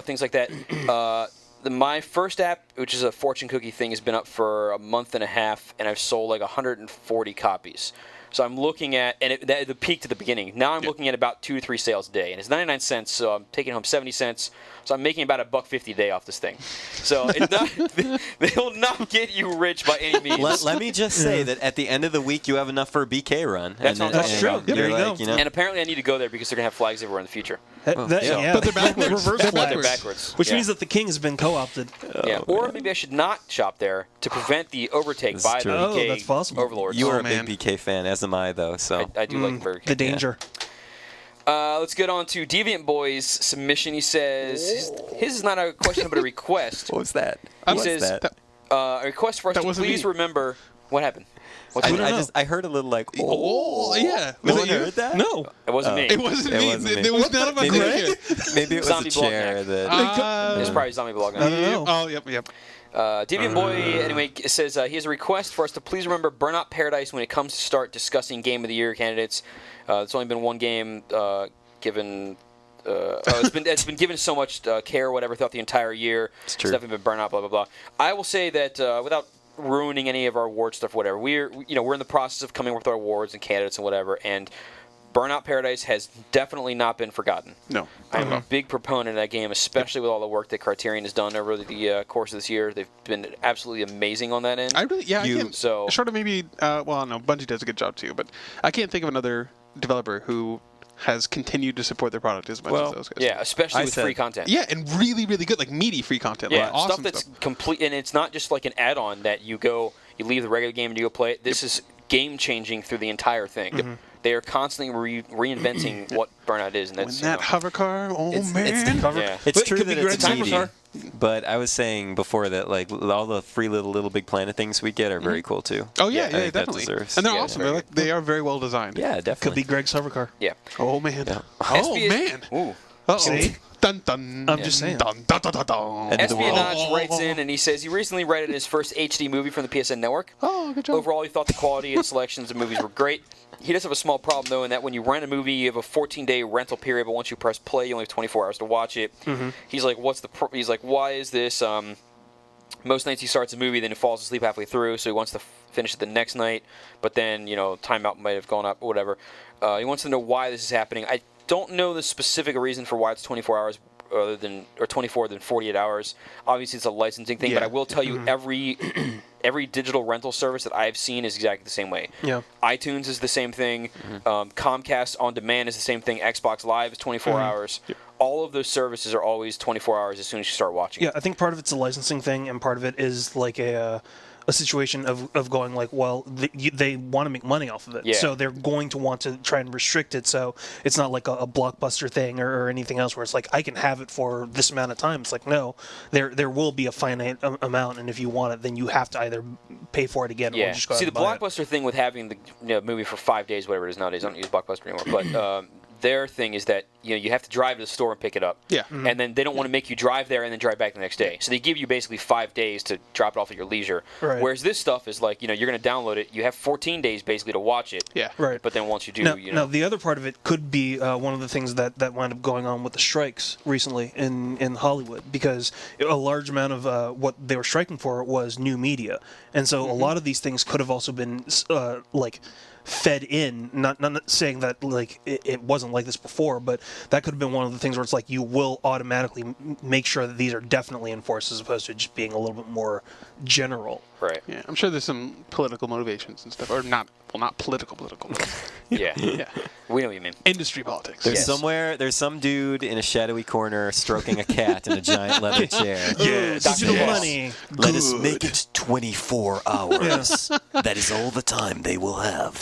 Things like that. My first app, which is a fortune cookie thing, has been up for a month and a half, and I've sold like 140 copies. So I'm looking at, and it peaked at the beginning. Now I'm looking at about 2 to 3 sales a day, and it's 99 cents. So I'm taking home 70 cents. So I'm making about $1.50 a day off this thing. So they will not get you rich by any means. Let me just say that at the end of the week, you have enough for a BK run. That's true. Yeah, there you go. And apparently I need to go there because they're gonna have flags everywhere in the future. Yeah. But they're backwards. Reverse They're flags. They're backwards. Which Yeah. means that the king has been co-opted. Yeah. Or maybe I should not shop there to prevent the overtake That's by true. the Oh, BK that's possible. overlords. You are a man. big BK fan, as am I, though. So I do like Burger King. The danger. Let's get on to Deviant Boy's submission. He says his is not a question but a request. what was that? He What's says that? a request for us That to wasn't please me. remember what happened. What's I heard a little like, Oh, yeah. No Was one it you? heard that? No. It wasn't me. It wasn't It me. wasn't me. There was none of us Maybe- right here. Maybe it was Zombie a chair Blognack. that. It's probably Zombie Blog. I don't know. Oh, yep. Deviant Boy, anyway, says he has a request for us to please remember Burnout Paradise when it comes to start discussing Game of the Year candidates. It's only been one game given. It's been given so much care or whatever throughout the entire year. It's true. definitely been Burnout, blah blah blah. I will say that without ruining any of our award stuff, whatever, we're in the process of coming up with our awards and candidates and whatever, and Burnout Paradise has definitely not been forgotten. No. I'm a big proponent of that game, especially with all the work that Criterion has done over the course of this year. They've been absolutely amazing on that end. I can't. so- Short of maybe, no, Bungie does a good job too, but I can't think of another developer who has continued to support their product as much as those guys. Yeah, especially I with said- free content. Yeah, and really, really good, like meaty free content. Yeah, like awesome stuff that's complete, and it's not just like an add-on that you leave the regular game and you go play it. This is game-changing through the entire thing. They are constantly reinventing what Burnout is, and When that's that hover car, It's man. yeah. It's It true could be that Gran it's meaty, Turismo. but I was saying before that like all the free little Big Planet things we get are very cool too. Oh yeah, I think that definitely. deserves- And they're yeah, awesome. very They are very well designed. Yeah, Could definitely. be Greg's hover car. Yeah. Oh man. Yeah. Oh SB man. Ooh. Uh-oh. See? Dun dun. I'm just saying. Dun dun dun dun dun. And the world. Espionage writes in, and he says he recently rated his first HD movie from the PSN network. Oh, good job. Overall, he thought the quality and selections of movies were great. He does have a small problem, though, in that when you rent a movie, you have a 14-day rental period, but once you press play, you only have 24 hours to watch it. He's like, he's like, why is this? Most nights he starts a movie, then he falls asleep halfway through, so he wants to finish it the next night, but then, timeout might have gone up or whatever. He wants to know why this is happening. I don't know the specific reason for why it's 24 hours or 24 than 48 hours. Obviously, it's a licensing thing, but I will tell you every digital rental service that I've seen is exactly the same way. Yeah. iTunes is the same thing. Comcast On Demand is the same thing. Xbox Live is 24 hours. All of those services are always 24 hours as soon as you start watching. Yeah, I think part of it's a licensing thing, and part of it is like a situation of going like, well, they want to make money off of it, Yeah. so they're going to want to try and restrict it, so it's not like a blockbuster thing or anything else where it's like I can have it for this amount of time. It's like no, there will be a finite amount, and if you want it, then you have to either pay for it again or Yeah. just go out See, the and buy it. Blockbuster thing with having the movie for 5 days, whatever it is nowadays, I don't use Blockbuster anymore, but their thing is that you have to drive to the store and pick it up. Yeah. And then they don't want to make you drive there and then drive back the next day. So they give you basically 5 days to drop it off at your leisure. Right. Whereas this stuff is like, you're going to download it. You have 14 days basically to watch it. Yeah. Right. But then once you do, Now, the other part of it could be one of the things that wound up going on with the strikes recently in Hollywood, because a large amount of what they were striking for was new media, and so a lot of these things could have also been fed in. Not saying that like it wasn't like this before, but that could have been one of the things where it's like you will automatically make sure that these are definitely enforced as opposed to just being a little bit more general. Right. Yeah, I'm sure there's some political motivations and stuff, or not political, but Yeah. yeah, We know what you mean. industry politics. There's some dude in a shadowy corner stroking a cat in a giant leather chair. Yes, digital Yes. money. Let us make it 24 hours. That is all the time they will have.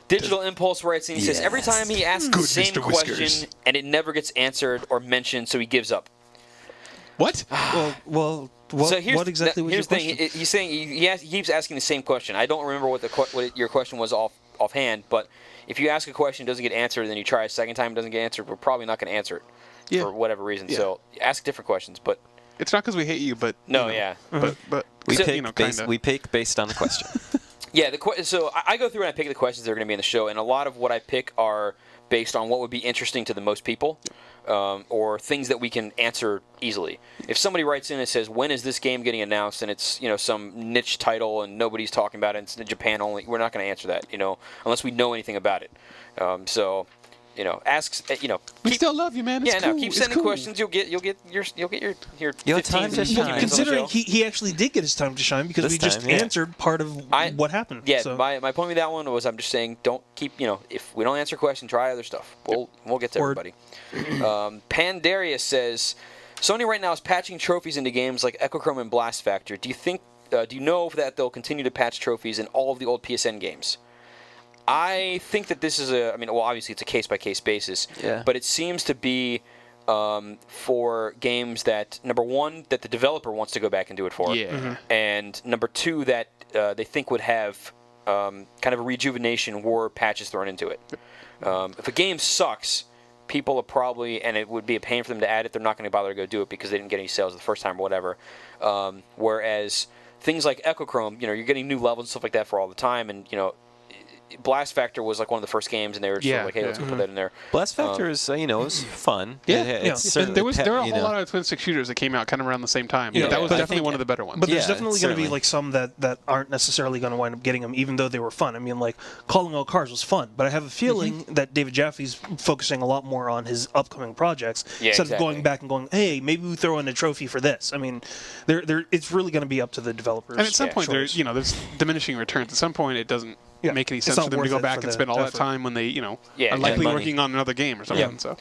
Digital Impulse writes in, he says, every time he asks the Good, same Mr. question Whiskers. and it never gets answered or mentioned, so he gives up. What? Well, what, So here's what exactly was here's your the thing. question? He's saying he keeps asking the same question. I don't remember what your question was offhand, but if you ask a question, it doesn't get answered, and then you try a second time, it doesn't get answered, we're probably not going to answer it for whatever reason. Yeah. So ask different questions, but It's not because we hate you, but no, you know, yeah. but We So- pick, you know, based, we pick based on the question. Yeah, so I go through and I pick the questions that are going to be in the show, and a lot of what I pick are based on what would be interesting to the most people, or things that we can answer easily. If somebody writes in and says, "When is this game getting announced?" and it's some niche title and nobody's talking about it, and it's in Japan only, we're not going to answer that, unless we know anything about it. Asks, we still love you, man. It's yeah, cool. no, keep It's sending cool. questions. You'll get your Your 15 time to minutes shine. on the Considering show. he actually did get his time to shine because This we just time, yeah. answered part of what happened. Yeah, so. my point with that one was I'm just saying don't keep, if we don't answer a question, try other stuff. We'll get to Word. everybody. Pandarius says, Sony right now is patching trophies into games like Echochrome and Blast Factor. Do you know that they'll continue to patch trophies in all of the old PSN games? I think that this is obviously it's a case-by-case basis, Yeah. but it seems to be for games that, number one, that the developer wants to go back and do it for, Yeah. and number two, that they think would have kind of a rejuvenation war patches thrown into it. If a game sucks, people are probably, and it would be a pain for them to add it, they're not going to bother to go do it because they didn't get any sales the first time or whatever. Whereas things like Echochrome, you're getting new levels and stuff like that for all the time, and, Blast Factor was like one of the first games, and they were sort of like, "Hey, let's put that in there." Blast Factor is, it was fun. Yeah, It's And certainly there were a you whole know. lot of twin stick shooters that came out kind of around the same time. Yeah, That was but I definitely think- one of the better ones. But there's Yeah, definitely going to be certainly. like some that aren't necessarily going to wind up getting them, even though they were fun. I mean, like Calling All Cars was fun, but I have a feeling that David Jaffe's focusing a lot more on his upcoming projects instead of going back and going, "Hey, maybe we throw in a trophy for this." I mean, it's really going to be up to the developers. And at some point, choice. there's diminishing returns. At some point, it doesn't make any It's sense not for them to worth go it back for and the spend all that effort. time when they, Yeah, are likely money. working on another game or something. So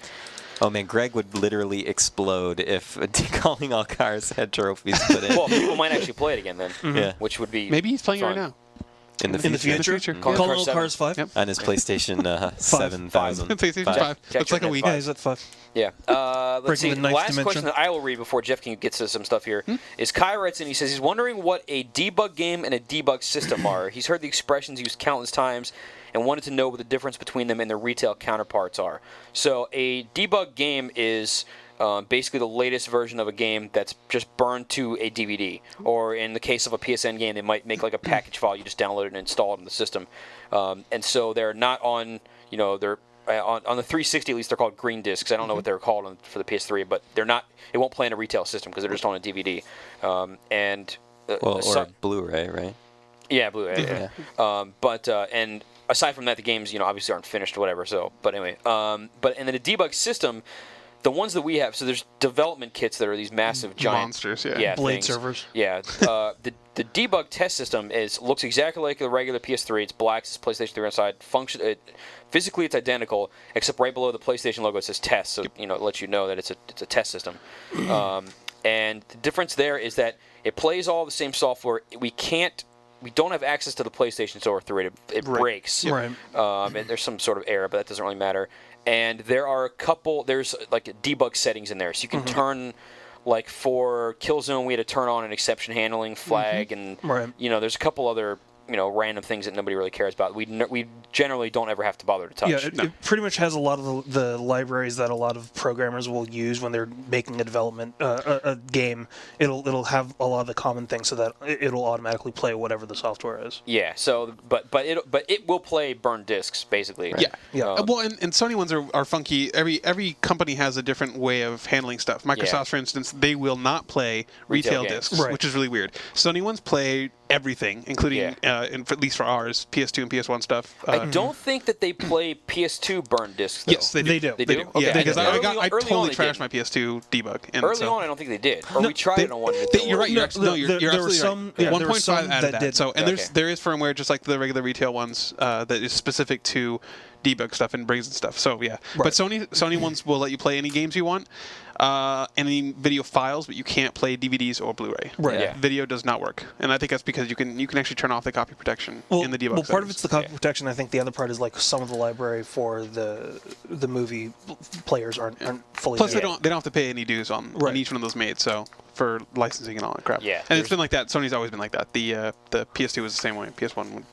Oh man, Greg would literally explode if Calling All Cars had trophies put in. Well, people might actually play it again then, Yeah. which would be maybe he's playing it fun. right now. in the in the future. future, Yeah. Calling All Cars Cars 5. Yep. On his PlayStation 7000. PlayStation 5. Check Looks like a your week. Yeah, he's at 5. Yeah. Let's Breaking see. the ninth Last dimension. question that I will read before Jeff can get to some stuff here is Kai writes in. He says he's wondering what a debug game and a debug system are. He's heard the expressions used countless times and wanted to know what the difference between them and their retail counterparts are. So a debug game is basically the latest version of a game that's just burned to a DVD. Or in the case of a PSN game, they might make like a package file. You just download it and install it on the system. And so they're not on, they're on the 360 at least they're called green discs. I don't know what they're called for the PS3, but they're not. It won't play in a retail system because they're just on a DVD. Or Blu-ray, right? Yeah, Blu-ray. Yeah. And aside from that, the games obviously aren't finished or whatever. So, but anyway, but in the debug system, the ones that we have, so there's development kits that are these massive giant Monsters, yeah. Blade things. servers. Yeah. The debug test system looks exactly like the regular PS3. It's black. It's PlayStation 3 inside. Physically, it's identical, except right below the PlayStation logo it says test. So it lets you know that it's a test system. And the difference there is that it plays all the same software. We don't have access to the PlayStation Store through it. It breaks. Right. And there's some sort of error, but that doesn't really matter. And there's like debug settings in there. So you can turn, like for Killzone, we had to turn on an exception handling flag. And, Right. there's a couple other, random things that nobody really cares about. We generally don't ever have to bother to touch. Yeah, it pretty much has a lot of the libraries that a lot of programmers will use when they're making a development a game. It'll have a lot of the common things so that it'll automatically play whatever the software is. Yeah. So, but it will play burned discs basically. Yeah. Yeah. Well, and Sony ones are funky. Every company has a different way of handling stuff. Microsoft, for instance, they will not play retail games. discs, Right. which is really weird. Sony ones play everything, including, at least for ours, PS2 and PS1 stuff. I don't think that they play PS2 burn discs, though. Yes, they do. They do? Yeah, Okay. because I Early totally on they trashed didn't. my PS2 debug. And Early so, on, I don't think they did. Or we tried it on one. You're right. You're there were absolutely some- right. yeah, there were 1.5 some added that that. did. So, and Okay. there is firmware just like the regular retail ones that is specific to debug stuff and brings and stuff. So yeah, but Sony ones will let you play any games you want, any video files, but you can't play DVDs or Blu-ray. Right. Yeah. Video does not work, and I think that's because you can actually turn off the copy protection in the debug. Well, part of settings. it's the copy protection. I think the other part is like some of the library for the movie players aren't fully. Plus, there. they don't have to pay any dues on each one of those made. So for licensing and all that crap. Yeah, and it's been like that. Sony's always been like that. The PS2 was the same way. PS1 would.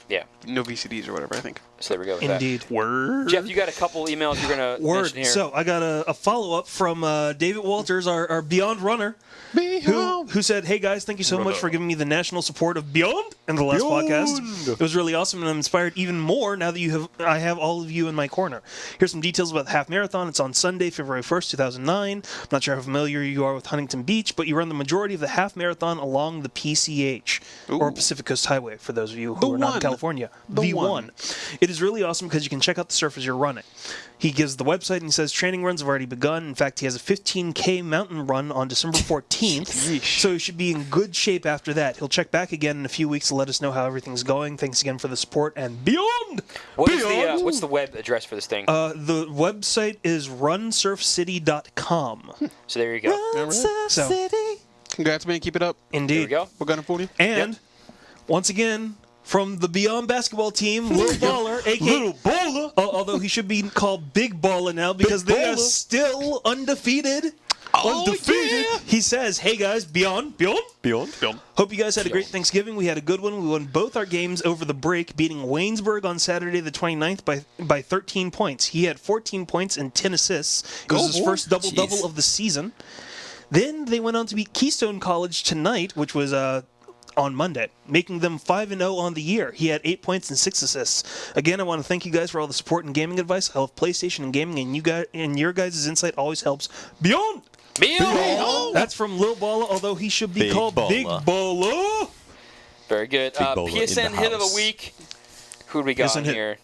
Yeah. No VCDs or whatever, I think. So there we go with Indeed. Word. Jeff, you got a couple emails you're going to Word. mention here. So I got a follow-up from David Walters, our Beyond runner, who said, "Hey guys, thank you so much for giving me the national support of Beyond in the last podcast. It was really awesome, and I'm inspired even more now that I have all of you in my corner. Here's some details about the half marathon. It's on Sunday, February 1st, 2009. I'm not sure how familiar you are with Huntington Beach, but you run the majority of the half marathon along the PCH or Pacific Coast Highway. For those of you who are not in California, the one. It is really awesome because you can check out the surf as you're running." He gives the website and he says training runs have already begun. In fact, he has a 15K mountain run on December 14th, so he should be in good shape after that. He'll check back again in a few weeks to let us know how everything's going. Thanks again for the support and Beyond! What's the web address for this thing? The website is runsurfcity.com. So there you go. So, Congrats, man. Keep it up. indeed. There we go. We're gonna for you. And, once again, from the Beyond basketball team, Little Baller, a.k.a. Little Baller, although he should be called Big Baller now because they are still undefeated. Yeah. He says, "Hey guys, Beyond. Hope you guys had a great Thanksgiving. We had a good one. We won both our games over the break, beating Waynesburg on Saturday the 29th by 13 points. He had 14 points and 10 assists. It was his first double-double of the season. Then they went on to beat Keystone College tonight, which was on Monday, making them 5-0 on the year. He had 8 points and 6 assists. Again, I want to thank you guys for all the support and gaming advice. I love PlayStation and gaming, and your guys' insight always helps. Beyond! That's from Lil Baller, although he should be Big called Baller. Big Baller. Very good. Baller in PSN the hit of the house. week. Who do we got PSN on hit. here?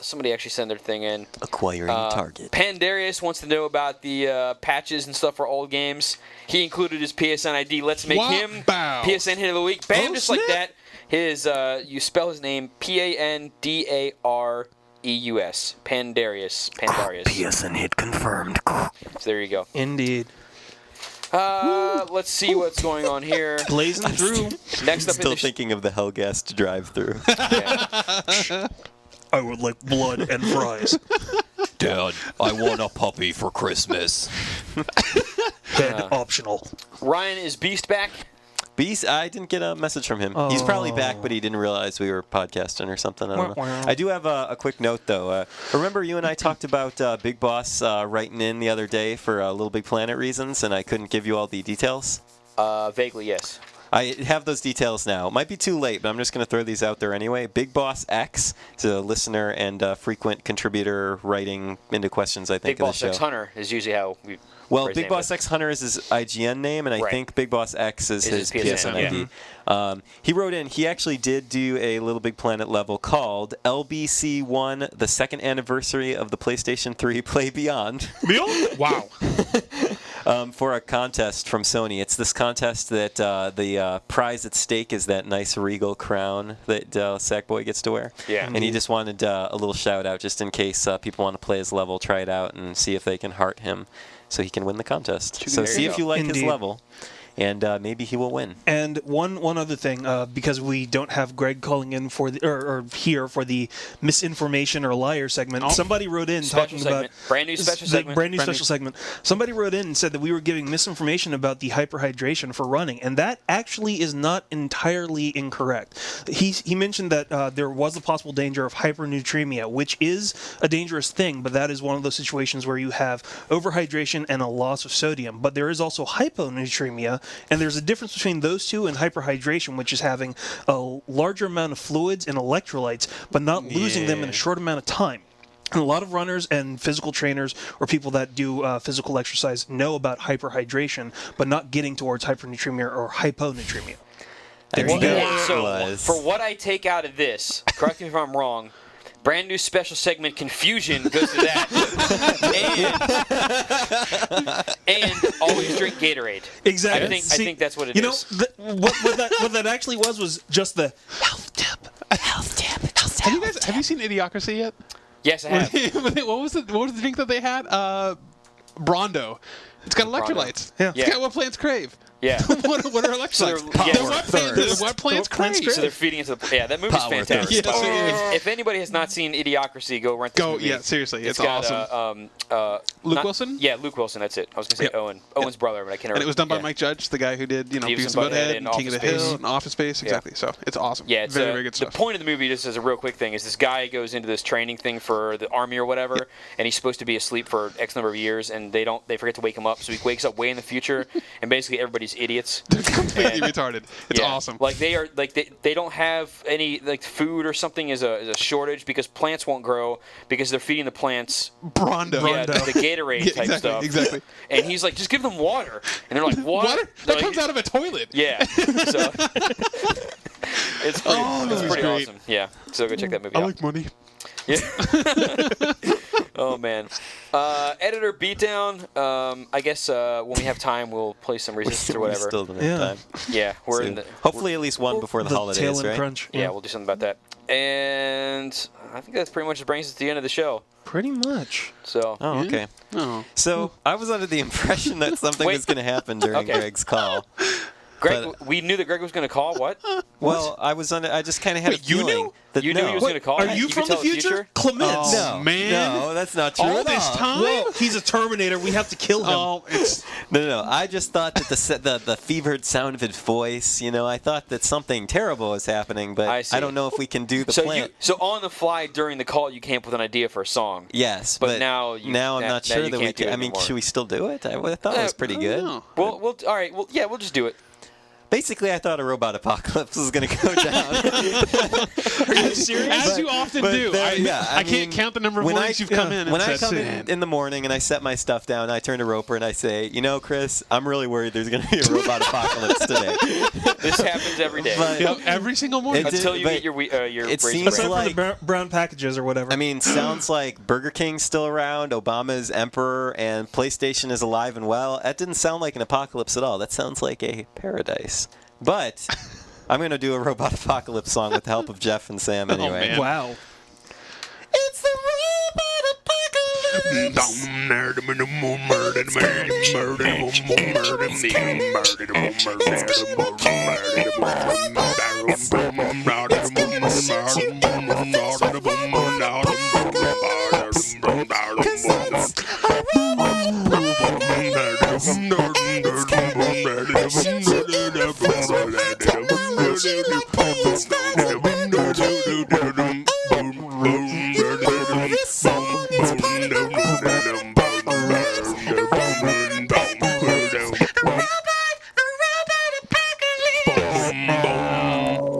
Somebody actually sent their thing in. Acquiring target. Pandarius wants to know about the patches and stuff for old games. He included his PSN ID. Let's make him Wow. PSN hit of the week. Bam, Oh, just like snap. that. His you spell his name Pandareus. Pandarius. PSN hit confirmed. So there you go. Indeed. Let's see what's going on here. Blazing through. Next up Still in the thinking of the Hellgast drive-through. I would like blood and fries. Dad, I want a puppy for Christmas. Head optional. Ryan, is Beast back? Beast, I didn't get a message from him. He's probably back, but he didn't realize we were podcasting or something. I don't know. I do have a quick note, though. Remember you and I talked about Big Boss writing in the other day for Little Big Planet reasons, and I couldn't give you all the details? Vaguely, yes. I have those details now. It might be too late, but I'm just going to throw these out there anyway. Big Boss X is a listener and frequent contributor writing into questions, I think, Big of the Boss show. X Hunter is usually how we. Well, phrase Big name Boss it. X Hunter is his IGN name, and I Right. think Big Boss X is his PSN ID. He wrote in, he actually did do a Little Big Planet level called LBC1, the second anniversary of the PlayStation 3 Play Beyond. Wow. For a contest from Sony. It's this contest that the prize at stake is that nice regal crown that Sackboy gets to wear. Yeah. And he just wanted a little shout out just in case people want to play his level, try it out, and see if they can heart him so he can win the contest. So There see you if go. you like his Indeed. level, and maybe he will win. And one other thing, because we don't have Greg calling in for the or here for the misinformation or liar segment. Somebody wrote in Special talking about segment. Brand new special segment. Brand new special segment. Somebody wrote in and said that we were giving misinformation about the hyperhydration for running, and that actually is not entirely incorrect. He mentioned that there was a possible danger of hypernatremia, which is a dangerous thing, but that is one of those situations where you have overhydration and a loss of sodium. But there is also hyponatremia. And there's a difference between those two and hyperhydration, which is having a larger amount of fluids and electrolytes, but not losing them in a short amount of time. And a lot of runners and physical trainers or people that do physical exercise know about hyperhydration, but not getting towards hypernatremia or hyponatremia. There you go. So, for what I take out of this, correct me if I'm wrong, brand new special segment Confusion goes to that. and always drink Gatorade. Exactly. I think that's what it is. What that actually was just the health tip. Have you seen Idiocracy yet? Yes, I have. What was the drink that they had? Brondo. It's got electrolytes. Yeah. It's got what plants crave. Yeah. what are electrolytes? They're what plants crave. So they're feeding into the... Yeah, that movie's fantastic. Yes, If anybody has not seen Idiocracy, go rent this movie. Yeah, seriously. It's got, awesome. Luke Wilson? Yeah, Luke Wilson, that's it. I was going to say Owen. Owen's brother, but I can't remember. And it was done by yeah. Mike Judge, the guy who did, Beavis and Butthead, and King of the Hill, and Office Space. Exactly. So it's awesome. Yeah, it's very, very good stuff. The point of the movie, just as a real quick thing, is this guy goes into this training thing for the army or whatever, and he's supposed to be asleep for X number of years, and they forget to wake him up, so he wakes up way in the future, and basically everybody's idiots. Completely retarded. It's awesome. Like they are they don't have any food or something is a shortage because plants won't grow because they're feeding the plants Brondo. the Gatorade type stuff. Exactly. And he's like, just give them water. And they're like, water? That comes out of a toilet. Yeah. So it's pretty awesome. Yeah. So go check that movie out. I like money. Yeah. Oh man. Editor beatdown. I guess when we have time, we'll play some Resistance or whatever. We still don't have time. Yeah, we're in the. Hopefully, at least one before the holidays, tail end right? crunch. Yeah, we'll do something about that. And I think that's pretty much brings us to the end of the show. Pretty much. So. Oh, okay. Oh. So I was under the impression that something was going to happen during Greg's call. Greg, we knew that Greg was going to call. What? Well, I just kind of had a you feeling knew? that You knew he was going to call. Are you from the future? Clements. No, man. no, that's not true. All at this all. time? Whoa, he's a Terminator. We have to kill him. Oh, it's No. I just thought that the fevered sound of his voice, I thought that something terrible was happening, but I see. I don't know if we can do the So plant. so on the fly during the call, you came up with an idea for a song. Yes, But now I'm now not sure you that we can't do can. it I mean, anymore. should we still do it? I thought it was pretty good. no. Well, all right. Well, yeah, we'll just do it. Basically, I thought a robot apocalypse was going to go down. Are you serious? As you often do. I can't count the number of mornings you've come in. When and I said, come in the morning and I set my stuff down, I turn to Roper and I say, Chris, I'm really worried there's going to be a robot apocalypse today. This happens every day. But every single morning. Until you but get your it Raisin seems Bran. Aside like- from the brown packages or whatever. I mean, sounds like Burger King's still around, Obama's emperor, and PlayStation is alive and well. That didn't sound like an apocalypse at all. That sounds like a paradise. But I'm going to do a robot apocalypse song with the help of Jeff and Sam anyway. man. Wow. It's the robot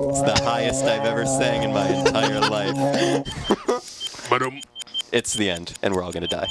It's the highest I've ever sang in my entire life. It's the end, and we're all going to die.